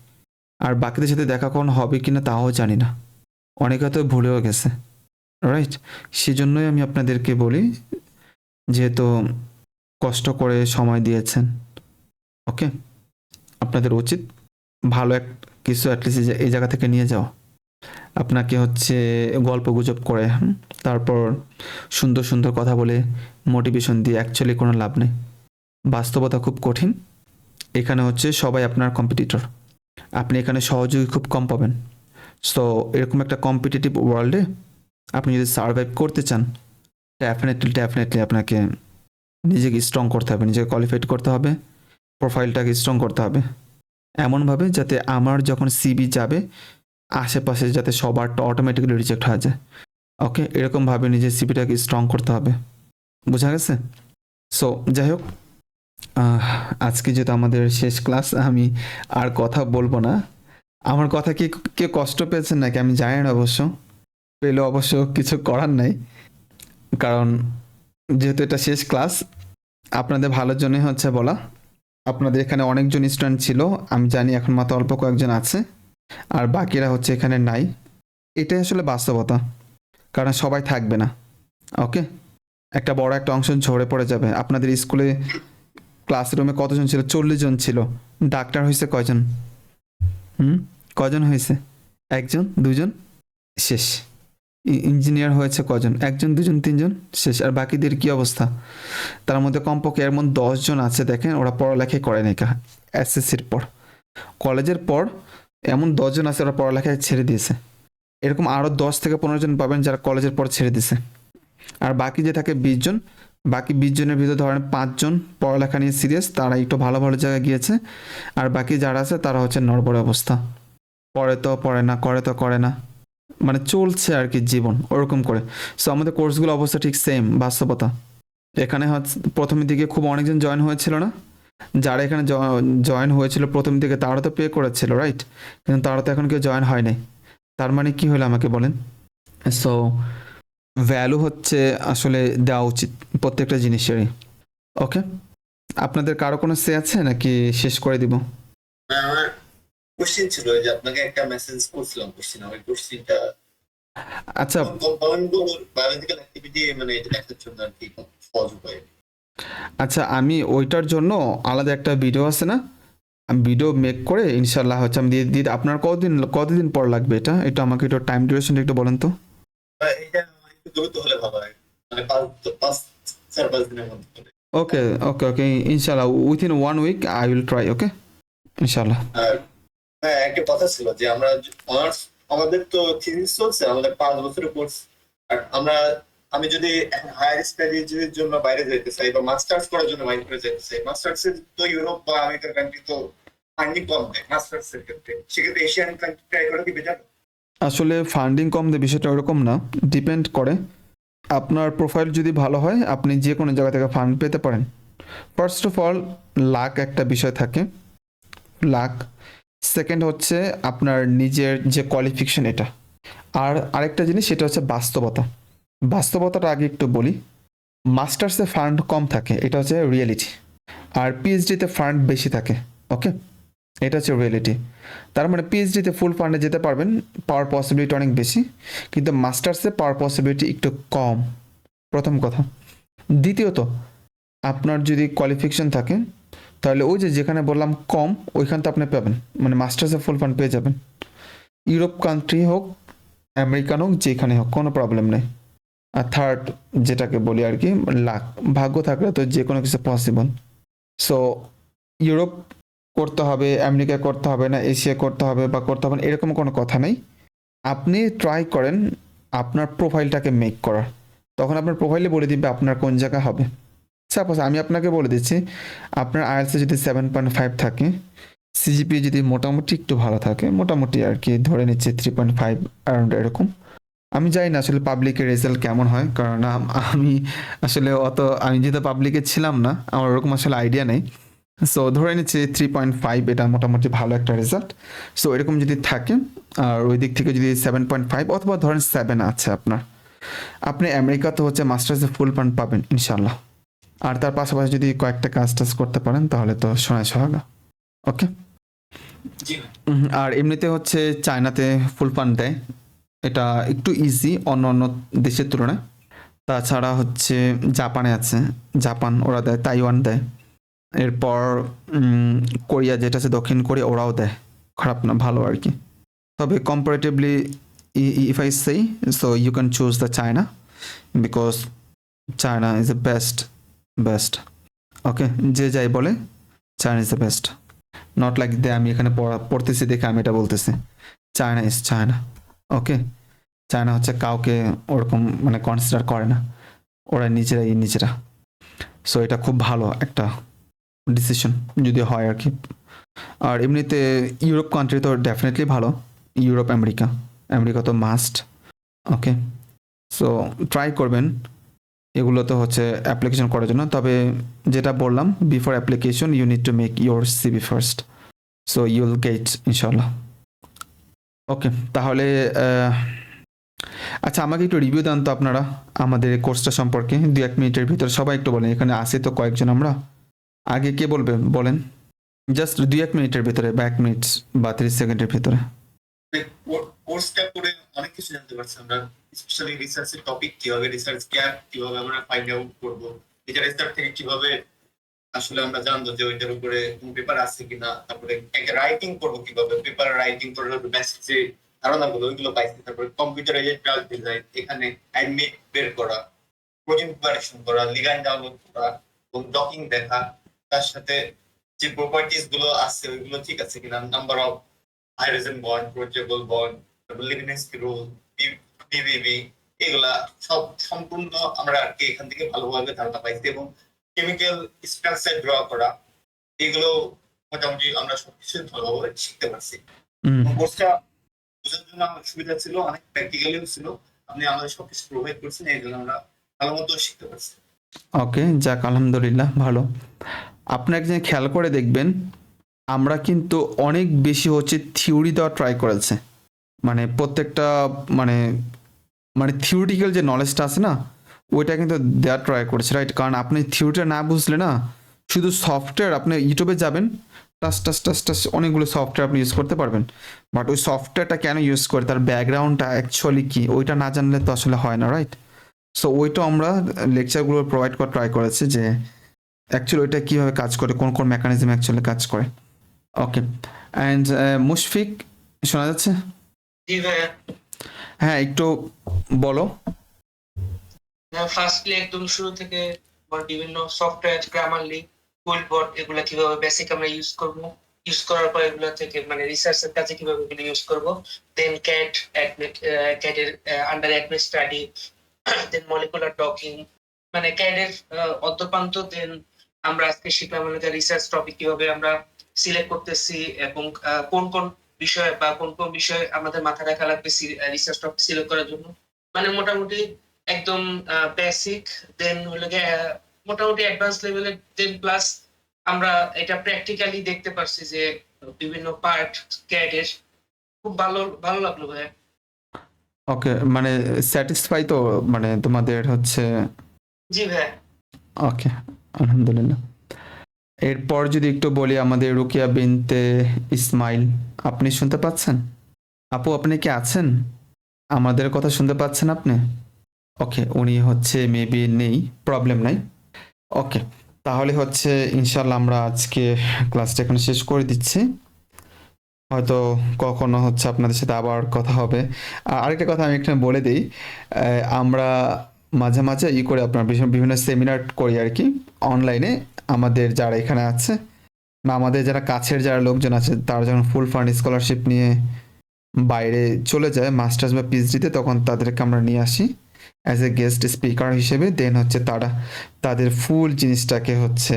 আর বাকিদের সাথে দেখা কখন হবে কিনা তাও জানি না, অনেকে হয়তো ভুলেও গেছে, রাইট? সেজন্যই আমি আপনাদেরকে বলি, যেহেতু কষ্ট করে সময় দিয়েছেন, ওকে, আপনাদের উচিত ভালো এক কিছু অ্যাটলিস্ট এই জায়গা থেকে নিয়ে যাওয়া। আপনাকে হচ্ছে গল্প গুজব করে তারপর সুন্দর সুন্দর কথা বলে মোটিভেশন দিয়ে অ্যাকচুয়ালি কোনো লাভ নেই। বাস্তবতা খুব কঠিন, এখানে হচ্ছে সবাই আপনার কম্পিটিটর, আপনি এখানে সহযোগী খুব কম পাবেন। সো এরকম একটা কম্পিটিটিভ ওয়ার্ল্ডে আপনি যদি সার্ভাইভ করতে চান, ডেফিনেটলি আপনাকে নিজেকে স্ট্রং করতে হবে, নিজেকে কোয়ালিফাইড করতে হবে, প্রোফাইলটাকে স্ট্রং করতে হবে এমনভাবে যাতে আমার যখন সিবি যাবে আশেপাশে যাতে সবারটা অটোমেটিক্যালি রিজেক্ট হয়ে যায়। ওকে, এরকমভাবে নিজের সিবিটাকে স্ট্রং করতে হবে। বোঝা গেছে? সো যাই হোক, আজকে যেহেতু আমাদের শেষ ক্লাস, আমি আর কথা বলবো না। আমার কথা কি কেউ কষ্ট পেয়েছেন নাকি আমি জানি না, অবশ্য পেলে অবশ্য কিছু করার নাই, কারণ যেহেতু এটা শেষ ক্লাস আপনাদের ভালোর জন্যই হচ্ছে বলা। আপনাদের এখানে অনেকজন স্টুডেন্ট ছিল, আমি জানি এখন মাত্র অল্প কয়েকজন আছে, আর বাকিরা হচ্ছে এখানে নাই। এটাই আসলে বাস্তবতা, কারণ সবাই থাকবে না। ওকে, একটা বড় একটা অংশ ঝরে পড়ে যাবে। আপনাদের স্কুলে ক্লাসরুমে কতজন ছিল? 40 জন ছিল, ডাক্তার হয়েছে কয়জন? কজন হয়েছে? 1 জন 2 জন, শেষ। ইঞ্জিনিয়ার হয়েছে কজন? 1 জন 2 জন 3 জন, শেষ। আর বাকিদের কি অবস্থা? তার মধ্যে কমপক্ষে এমন 10 জন আছে দেখেন ওরা পড়ালেখাই করে নাই, এসএসসির পর, কলেজের পর এমন 10 জন আছে ওরা পড়ালেখায় ছেড়ে দিয়েছে। এরকম আরও 10 থেকে 15 জন পাবেন যারা কলেজের পর ছেড়ে দিয়েছে। আর বাকি যে থাকে 20 জন, বাকি 20 জনের ভিতরে ধরেন 5 জন পড়ালেখা নিয়ে সিরিয়াস, তারা একটু ভালো ভালো জায়গায় গিয়েছে, আর বাকি যারা আছে তারা হচ্ছে নড়বড়ে অবস্থা। পড়ে তো পড়ে না, করে তো করে না, মানে চলছে আর কি জীবন ওরকম করে। সো আমাদের কোর্সগুলো অবস্থা ঠিক সেম বাস্তবতা। এখানে হচ্ছে প্রথমের দিকে খুব অনেকজন জয়েন হয়েছিল না, যারা এখানে জয়েন হয়েছিল প্রথম দিকে তারা তো পে করেছিল, রাইট? কিন্তু তারা তো এখন কেউ জয়েন হয় নাই। তার মানে কি হলো আমাকে বলেন? সো ভ্যালু হচ্ছে আসলে দেওয়া উচিত প্রত্যেকটা জিনিসেরই। ওকে, আপনাদের কারো কোনো সে আছে নাকি শেষ করে দিব? আমার কোশ্চেন ছিল যে আপনাকে একটা মেসেজ করছিলাম, কোশ্চেন আমার কোশ্চেনটা আচ্ছা বায়োলজিক্যাল অ্যাক্টিভিটি মানে এটা দেখার জন্য আর কি খুব সহজ উপায়। আচ্ছা, আমি ওইটার জন্য আলাদা একটা ভিডিও আছে না, আমি ভিডিও মেক করে ইনশাল্লাহ হচ্ছে আমি দিয়ে দিয়ে আপনার কতদিন পর লাগবে এটা? এটা আমাকে একটু টাইম ডিউরেশনটা একটু বলেন তো। এটা একটু দ্রুত হলে ভালো হয়, মানে 4-5 দিনের মধ্যে হলে। ওকে ওকে ওকে, ইনশাল্লাহ within 1 week I will try. Okay, ইনশাল্লাহ। আর হ্যাঁ, একটা কথা ছিল যে আমরা অনার্স, আমাদের তো থিসিস চলছে, আমাদের 5 বছরের কোর্স। আর আমি যদি হায়ার স্টাডিজের জন্য বাইরে যেতে চাই বা মাস্টার্স করার জন্য বাইরে যেতে চাই, মাস্টার্স এর তো ইউরোপ বা আমেরিকার কান্ট্রি তো ফান্ডিং কম দেয় মাস্টার্স এর ক্ষেত্রে, সেক্ষেত্রে এশিয়ান কান্ট্রি ট্রাই করা কি বেটার? আসলে ফান্ডিং কম দেয় বিষয়টা ওরকম না, ডিপেন্ড করে। আপনার প্রোফাইল যদি ভালো হয় আপনি যে কোনো জায়গা থেকে ফান্ড পেতে পারেন। ফার্স্ট অফ অল লাক একটা বিষয় থাকে, লাক। সেকেন্ড হচ্ছে আপনার নিজের যে কোয়ালিফিকেশন এটা। আর আরেকটা জিনিস সেটা হচ্ছে বাস্তবতা। বাস্তবতাটা আগে একটু বলি। মাস্টার্সে ফান্ড কম থাকে, এটা হচ্ছে রিয়েলিটি। আর পিএইচডিতে ফান্ড বেশি থাকে। ওকে, এটা হচ্ছে রিয়েলিটি। তার মানে পিএইচডিতে ফুল ফান্ডে যেতে পারবেন, পাওয়ার পসিবিলিটি অনেক বেশি, কিন্তু মাস্টার্সে পাওয়ার পসিবিলিটি একটু কম, প্রথম কথা। দ্বিতীয়ত, আপনার যদি কোয়ালিফিকেশন থাকে তাহলে ওই যে যেখানে বললাম কম, ওইখান তো আপনি পাবেন, মানে মাস্টার্সে ফুল ফান্ড পেয়ে যাবেন। ইউরোপ কান্ট্রি হোক, আমেরিকান হোক, যেখানে হোক কোনো প্রবলেম নেই। আর থার্ড যেটাকে বলি আর কি, লাক, ভাগ্য থাকলে তো যে কোনো কিছু পসিবল। সো ইউরোপ করতে হবে, আমেরিকা করতে হবে না, এশিয়া করতে হবে বা করতে হবে না, এরকম কোনো কথা নেই। আপনি ট্রাই করেন আপনার প্রোফাইলটাকে মেক করার, তখন আপনার প্রোফাইলে বলে দিবে আপনার কোন জায়গা হবে। সাপোজ আমি আপনাকে বলে দিচ্ছি, আপনার আইএলসে যদি 7.5 থাকে, সিজিপি যদি মোটামুটি একটু ভালো থাকে, মোটামুটি আর কি ধরে নিচ্ছে 3.5 অ্যারাউন্ড এরকম। আমি জানি না আসলে পাবলিকের রেজাল্ট কেমন হয়, কারণ আমি আসলে আমি যেহেতু পাবলিকে ছিলাম না, আমার ওরকম আসলে আইডিয়া নেই। সো ধরে নিচ্ছি 3.5 এটা মোটামুটি ভালো একটা রেজাল্ট। সো এরকম যদি থাকে, আর ওই দিক থেকে যদি 7.5 অথবা ধরেন 7 আছে আপনার, আপনি আমেরিকাতে হচ্ছে মাস্টার্সে ফুল ফান্ড পাবেন ইনশাল্লাহ। আর তার পাশাপাশি যদি কয়েকটা কাজ টাজ করতে পারেন তাহলে তো সোনায় সোহাগা। ওকে। জি। আর এমনিতে হচ্ছে চায়নাতে ফুল ফান্ড দেয়, এটা একটু ইজি অন্য অন্য দেশের তুলনায়। তাছাড়া হচ্ছে জাপানে আছে, জাপান ওরা দেয়, তাইওয়ান দেয়। এরপর কোরিয়া যেটা আছে দক্ষিণ কোরিয়া, ওরাও দেয়, খারাপ না, ভালো আর কি। তবে comparatively if I say, so you can choose the China, because China is the best. Okay, যে যাই বলে China is the best, not like they আমি এখানে পড়তেছি দেখে আমি এটা বলতেছি। China is China. Okay, China হচ্ছে কাউকে ওরকম মানে কনসিডার করে না, ওরা নিজেরা। সো এটা খুব ভালো একটা ডিসিশন যদি হয় আর কি। আর এমনিতে ইউরোপ কান্ট্রি তো ডেফিনেটলি ভালো, ইউরোপ আমেরিকা তো মাস্ট। ওকে, সো ট্রাই করবেন এগুলো তো হচ্ছে অ্যাপ্লিকেশন করার জন্য। তবে যেটা বললাম, before application you need to make your CV first, so you'll get ইনশাল্লাহ। ওকে, তাহলে আচ্ছা আমাকে একটু রিভিউ দেন তো আপনারা আমাদের কোর্সটা সম্পর্কে 2-1 মিনিটের ভিতরে, সবাই একটু বলেন, এখানে আসি তো কয়েকজন আমরা। আগে কে বলবে বলেন, জাস্ট 2-1 মিনিটের ভিতরে বা 1 মিনিট বা 30 সেকেন্ডের ভিতরে। কোর্সটা করে অনেক কিছু জানতে পারছি আমরা, স্পেশালি রিসার্চের টপিক, কিভাবে রিসার্চ গ্যাপ কিভাবে আমরা ফাইন্ড আউট করবো, এটা রিসার্চ থেকে কিভাবে আসলে আমরা জানবো যে ওইটার উপরে কোন পেপার আছে কিনা, তারপরে একটা রাইটিং করবো কিভাবে, পেপার রাইটিং করার বেসিক যে ধারণাগুলো ওইগুলো পাইছি, তারপরে কম্পিউটারাইজড ড্রাগ ডিজাইন, এখানে অ্যাডমিট বের করা, প্রোটিন প্রিপারেশন করা, লিগ্যান্ড ডাউনলোড করা এবং ডকিং দেখা, তার সাথে যে প্রপার্টিজ গুলো আছে ওইগুলো ঠিক আছে কিনা, নাম্বার অফ হাইড্রোজেন বন্ড, প্রোটেবল বন্ড, তারপর লিগনেসকি রুল, বিবিবি, এগুলা সব সম্পূর্ণ আমরা আর কি এখান থেকে ভালোভাবে ধারণা পাইছি। এবং কেমিক্যাল স্ট্রাকচার ড্র করা, এগুলো মোটামুটি আমরা সবকিছু ভালোভাবে শিখতে পারছি। হুম, কোর্সটা বোঝার জন্য আমার সুবিধা ছিল, অনেক প্র্যাকটিক্যালিও ছিল। আপনি আমাদের সবকিছু প্রোভাইড করছেন, এই জন্য আমরা ভালো মতো শিখতে পারছি। ওকে, যাক আলহামদুলিল্লাহ ভালো। আপনি একদিন খেয়াল করে দেখবেন, আমরা কিন্তু অনেক বেশি হচ্ছে থিওরি দেওয়া ট্রাই করেছে। মানে প্রত্যেকটা মানে মানে থিওরিটিক্যাল যে নলেজটা আছে না, ওইটা কিন্তু দেওয়ার ট্রাই করেছে, রাইট? কারণ আপনি থিওরিটা না বুঝলে না, শুধু সফটওয়্যার আপনি ইউটিউবে যাবেন, টাস টাস টাস টাস অনেকগুলো সফটওয়্যার আপনি ইউজ করতে পারবেন, বাট ওই সফটওয়্যারটা কেন ইউজ করে, তার ব্যাকগ্রাউন্ডটা অ্যাকচুয়ালি কি, ওইটা না জানলে তো আসলে হয় না, রাইট? সো ওইটা আমরা লেকচারগুলো প্রোভাইড করা ট্রাই করেছি যে অ্যাকচুয়ালি ওইটা কীভাবে কাজ করে, কোন কোন মেকানিজম অ্যাকচুয়ালি কাজ করে। ওকে, অ্যান্ড মুশফিক, শোনা যাচ্ছে? জি ভাইয়া। হ্যাঁ, একটু বলো। ফার্স্টলি একদম শুরু থেকে আমার বিভিন্ন সফটওয়্যার, গ্রামারলি, কুইলবট, এগুলা কিভাবে বেসিক আমরা ইউজ করব, ইউজ করার পর এগুলা থেকে মানে রিসার্চের কাজে কিভাবে এগুলো ইউজ করব, দেন ক্যাট ক্যাট এর আন্ডার অ্যাডমিন স্টাডি, দেন মলিকুলার ডকিং, মানে ক্যাট এর অদ্যপান্ত, দেন আমরা আজকে শিখলাম হলো রিসার্চ টপিক কিভাবে আমরা সিলেক্ট করতেছি এবং কোন কোন বিষয় বা কোন কোন বিষয় আমাদের মাথায় রাখা লাগবে রিসার্চ টপিক সিলেক্ট করার জন্য। মানে মোটামুটি একদম বেসিক, দেন হলো গিয়ে মোটামুটি অ্যাডভান্স লেভেলের, দেন প্লাস আমরা এটা প্র্যাকটিক্যালি দেখতে পারছি যে বিভিন্ন পার্ট ক্যাডের। খুব ভালো ভালো লাগলো ভাই। ওকে, মানে স্যাটিসফাই তো, মানে তোমাদের হচ্ছে? জি ভাই। ওকে, আলহামদুলিল্লাহ। এরপর যদি একটু বলি, আমাদের রুকিয়া বিনতে ইসমাইল, আপনি শুনতে পাচ্ছেন? আপু, আপনি কি আছেন? আমাদের কথা শুনতে পাচ্ছেন আপনি? ওকে, উনি হচ্ছে মেবি নেই, প্রবলেম নাই। ওকে, তাহলে হচ্ছে ইনশাল্লাহ আমরা আজকে ক্লাসটা এখানে শেষ করে দিচ্ছি। হয়তো কখনো হচ্ছে আপনাদের সাথে আবার কথা হবে। আরেকটা কথা আমি এখানে বলে দিই, আমরা মাঝে মাঝে করে আপনার বিভিন্ন সেমিনার করি আর কি, অনলাইনে। আমাদের যারা এখানে আছে বা আমাদের যারা কাছের যারা লোকজন আছে, তারা যখন ফুল ফান্ড স্কলারশিপ নিয়ে বাইরে চলে যায় মাস্টার্স বা পিএইচডিতে, তখন তাদেরকে আমরা নিয়ে আসি অ্যাজ এ গেস্ট স্পিকার হিসেবে। দেন হচ্ছে তারা তাদের ফুল জিনিসটাকে হচ্ছে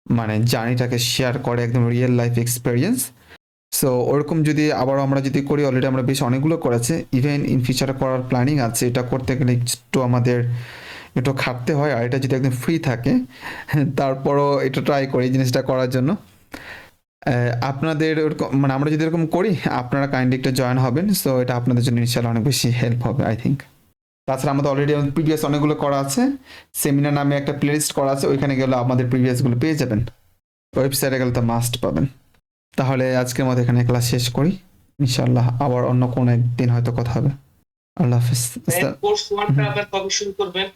মানে জার্নিটাকে শেয়ার করে, একদম রিয়েল লাইফ এক্সপিরিয়েন্স। সো ওরকম যদি আবার আমরা যদি করি, অলরেডি আমরা বেশ অনেকগুলো করেছে, ইভেন ইন ফিউচারে করার প্ল্যানিং আছে। এটা করতে গেলে একটু আমাদের একটু খাটতে হয়, আর এটা যদি একদম ফ্রি থাকে তারপরও এটা ট্রাই করি জিনিসটা করার জন্য। আপনাদের ওরকম মানে আমরা যদি এরকম করি, আপনারা কাইন্ডলি একটু জয়েন হবেন। সো এটা আপনাদের জন্য ইনশাল্লাহ অনেক বেশি হেল্প হবে আই থিঙ্ক। তাছাড়া আমাদের অলরেডি প্রিভিয়াস অনেকগুলো করা আছে, সেমিনার নামে একটা প্লেলিস্ট করা আছে, ওইখানে গেলে আমাদের প্রিভিয়াসগুলো পেয়ে যাবেন। ওয়েবসাইটে গেলে তো মাস্ট পাবেন। তাহলে আজকের মতো এখানে ক্লাস শেষ করি, ইনশাল্লাহ আবার অন্য কোনো একদিন হয়তো কথা হবে। আল্লাহ হাফিজ। কোর্স 1টা আবার কবে শুরু করবেন?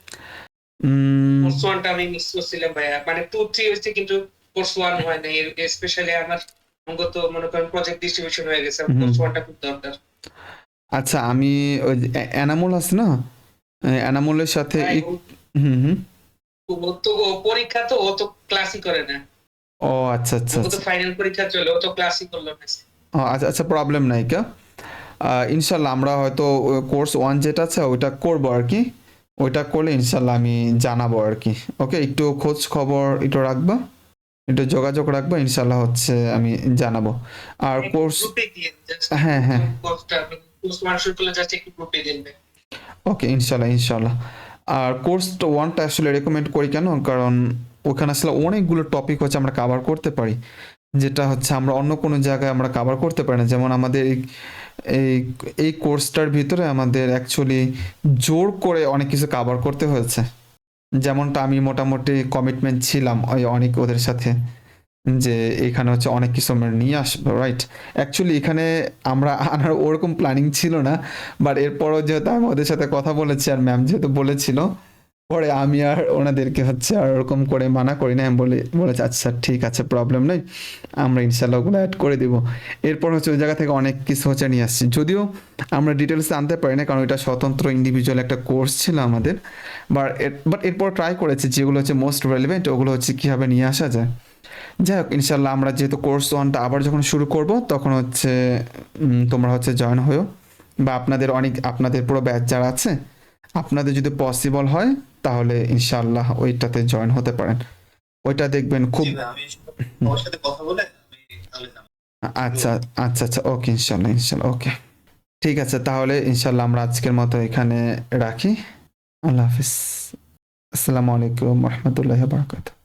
কোর্স 1টা আমি মিস করছিলাম ভাইয়া, মানে 2 3 হচ্ছে কিন্তু কোর্স 1 হয় না। স্পেশালি আমার অঙ্গত মনে করেন প্রজেক্ট ডিস্ট্রিবিউশন হয়ে গেছে, কোর্স 1টা খুব দরকার। আচ্ছা, আমি ওই এনামুল আছে না, এনামুলের সাথে হুম। তো পরীক্ষা তো ও তো ক্লাসই করে না। ও আচ্ছা আচ্ছা ও তো আচ্ছা। ফাইনাল পরীক্ষা চলে, ও তো ক্লাসই করলো না। ও আচ্ছা আচ্ছা, প্রবলেম নাই কা। ইনশাল্লাহ আমরা হয়তো কোর্স 1 যেটা আছে ওইটা করবো আর কি। ওইটা করলে ইনশাল্লাহ আমি জানাবো আর কি। ওকে, একটু খোঁজ খবর একটু রাখবা, একটু যোগাযোগ রাখবা, ইনশাল্লাহ হচ্ছে আমি জানাবো। আর কোর্স, গ্রুপে দিয়ে জাস্ট হ্যাঁ হ্যাঁ, কোর্সটা কোর্স 1 শুরু করলে জাস্ট একটু গ্রুপে দিন। ওকে ইনশাল্লাহ ইনশাল্লাহ। আর কোর্স 1টা আসলে রেকমেন্ড করি কেন, কারণ ওখানে আসলে অনেকগুলো টপিক হচ্ছে আমরা কাভার করতে পারি, যেটা হচ্ছে আমরা অন্য কোনো জায়গায় আমরা কাভার করতে পারি না। যেমন আমাদের এই এই কোর্সটার ভিতরে আমাদের অ্যাকচুয়ালি জোর করে অনেক কিছু কাভার করতে হয়েছে। যেমনটা আমি মোটামুটি কমিটমেন্ট ছিলাম ওই অনেক ওদের সাথে, যে এখানে হচ্ছে অনেক কিছু আমরা নিয়ে আসবো, রাইট? অ্যাকচুয়ালি এখানে আমরা আনার ওরকম প্ল্যানিং ছিল না, বাট এরপরও যেহেতু আমি ওদের সাথে কথা বলেছি আর ম্যাম যেহেতু বলেছিল, পরে আমি আর ওনাদেরকে হচ্ছে আর ওরকম করে মানা করি না। আমি বলেছি আচ্ছা ঠিক আছে, প্রবলেম নেই, আমরা ইনশাল্লাহ ওগুলো অ্যাড করে দিব। এরপর হচ্ছে ওই জায়গা থেকে অনেক কিছু হচ্ছে নিয়ে আসছি, যদিও আমরা ডিটেলসে আনতে পারি না, কারণ এটা স্বতন্ত্র ইন্ডিভিজুয়াল একটা কোর্স ছিল আমাদের। বাট এরপর ট্রাই করেছি যেগুলো হচ্ছে মোস্ট রেলিভেন্ট, ওগুলো হচ্ছে কীভাবে নিয়ে আসা যায়। যাই হোক, ইনশাল্লাহ আমরা যেহেতু কোর্স 1টা আবার যখন শুরু করব, তখন হচ্ছে তোমরা হচ্ছে জয়েন হয়েও, বা আপনাদের পুরো ব্যাচ যারা আছে, আপনাদের যদি পসিবল হয় তাহলে ইনশাল্লাহ ওইটাতে জয়েন হতে পারেন। ওইটা দেখবেন খুব জি ভাই, আমি সবার সাথে কথা বলে আমি তাহলে জানাবো। আচ্ছা আচ্ছা আচ্ছা, ওকে, ইনশাল্লাহ ইনশাল্লাহ, ওকে, ঠিক আছে, তাহলে ইনশাল্লাহ আমরা আজকের মতো এখানে রাখি। আল্লাহ হাফিজ। আসসালামু আলাইকুম রহমতুল্লাহ বারকাত।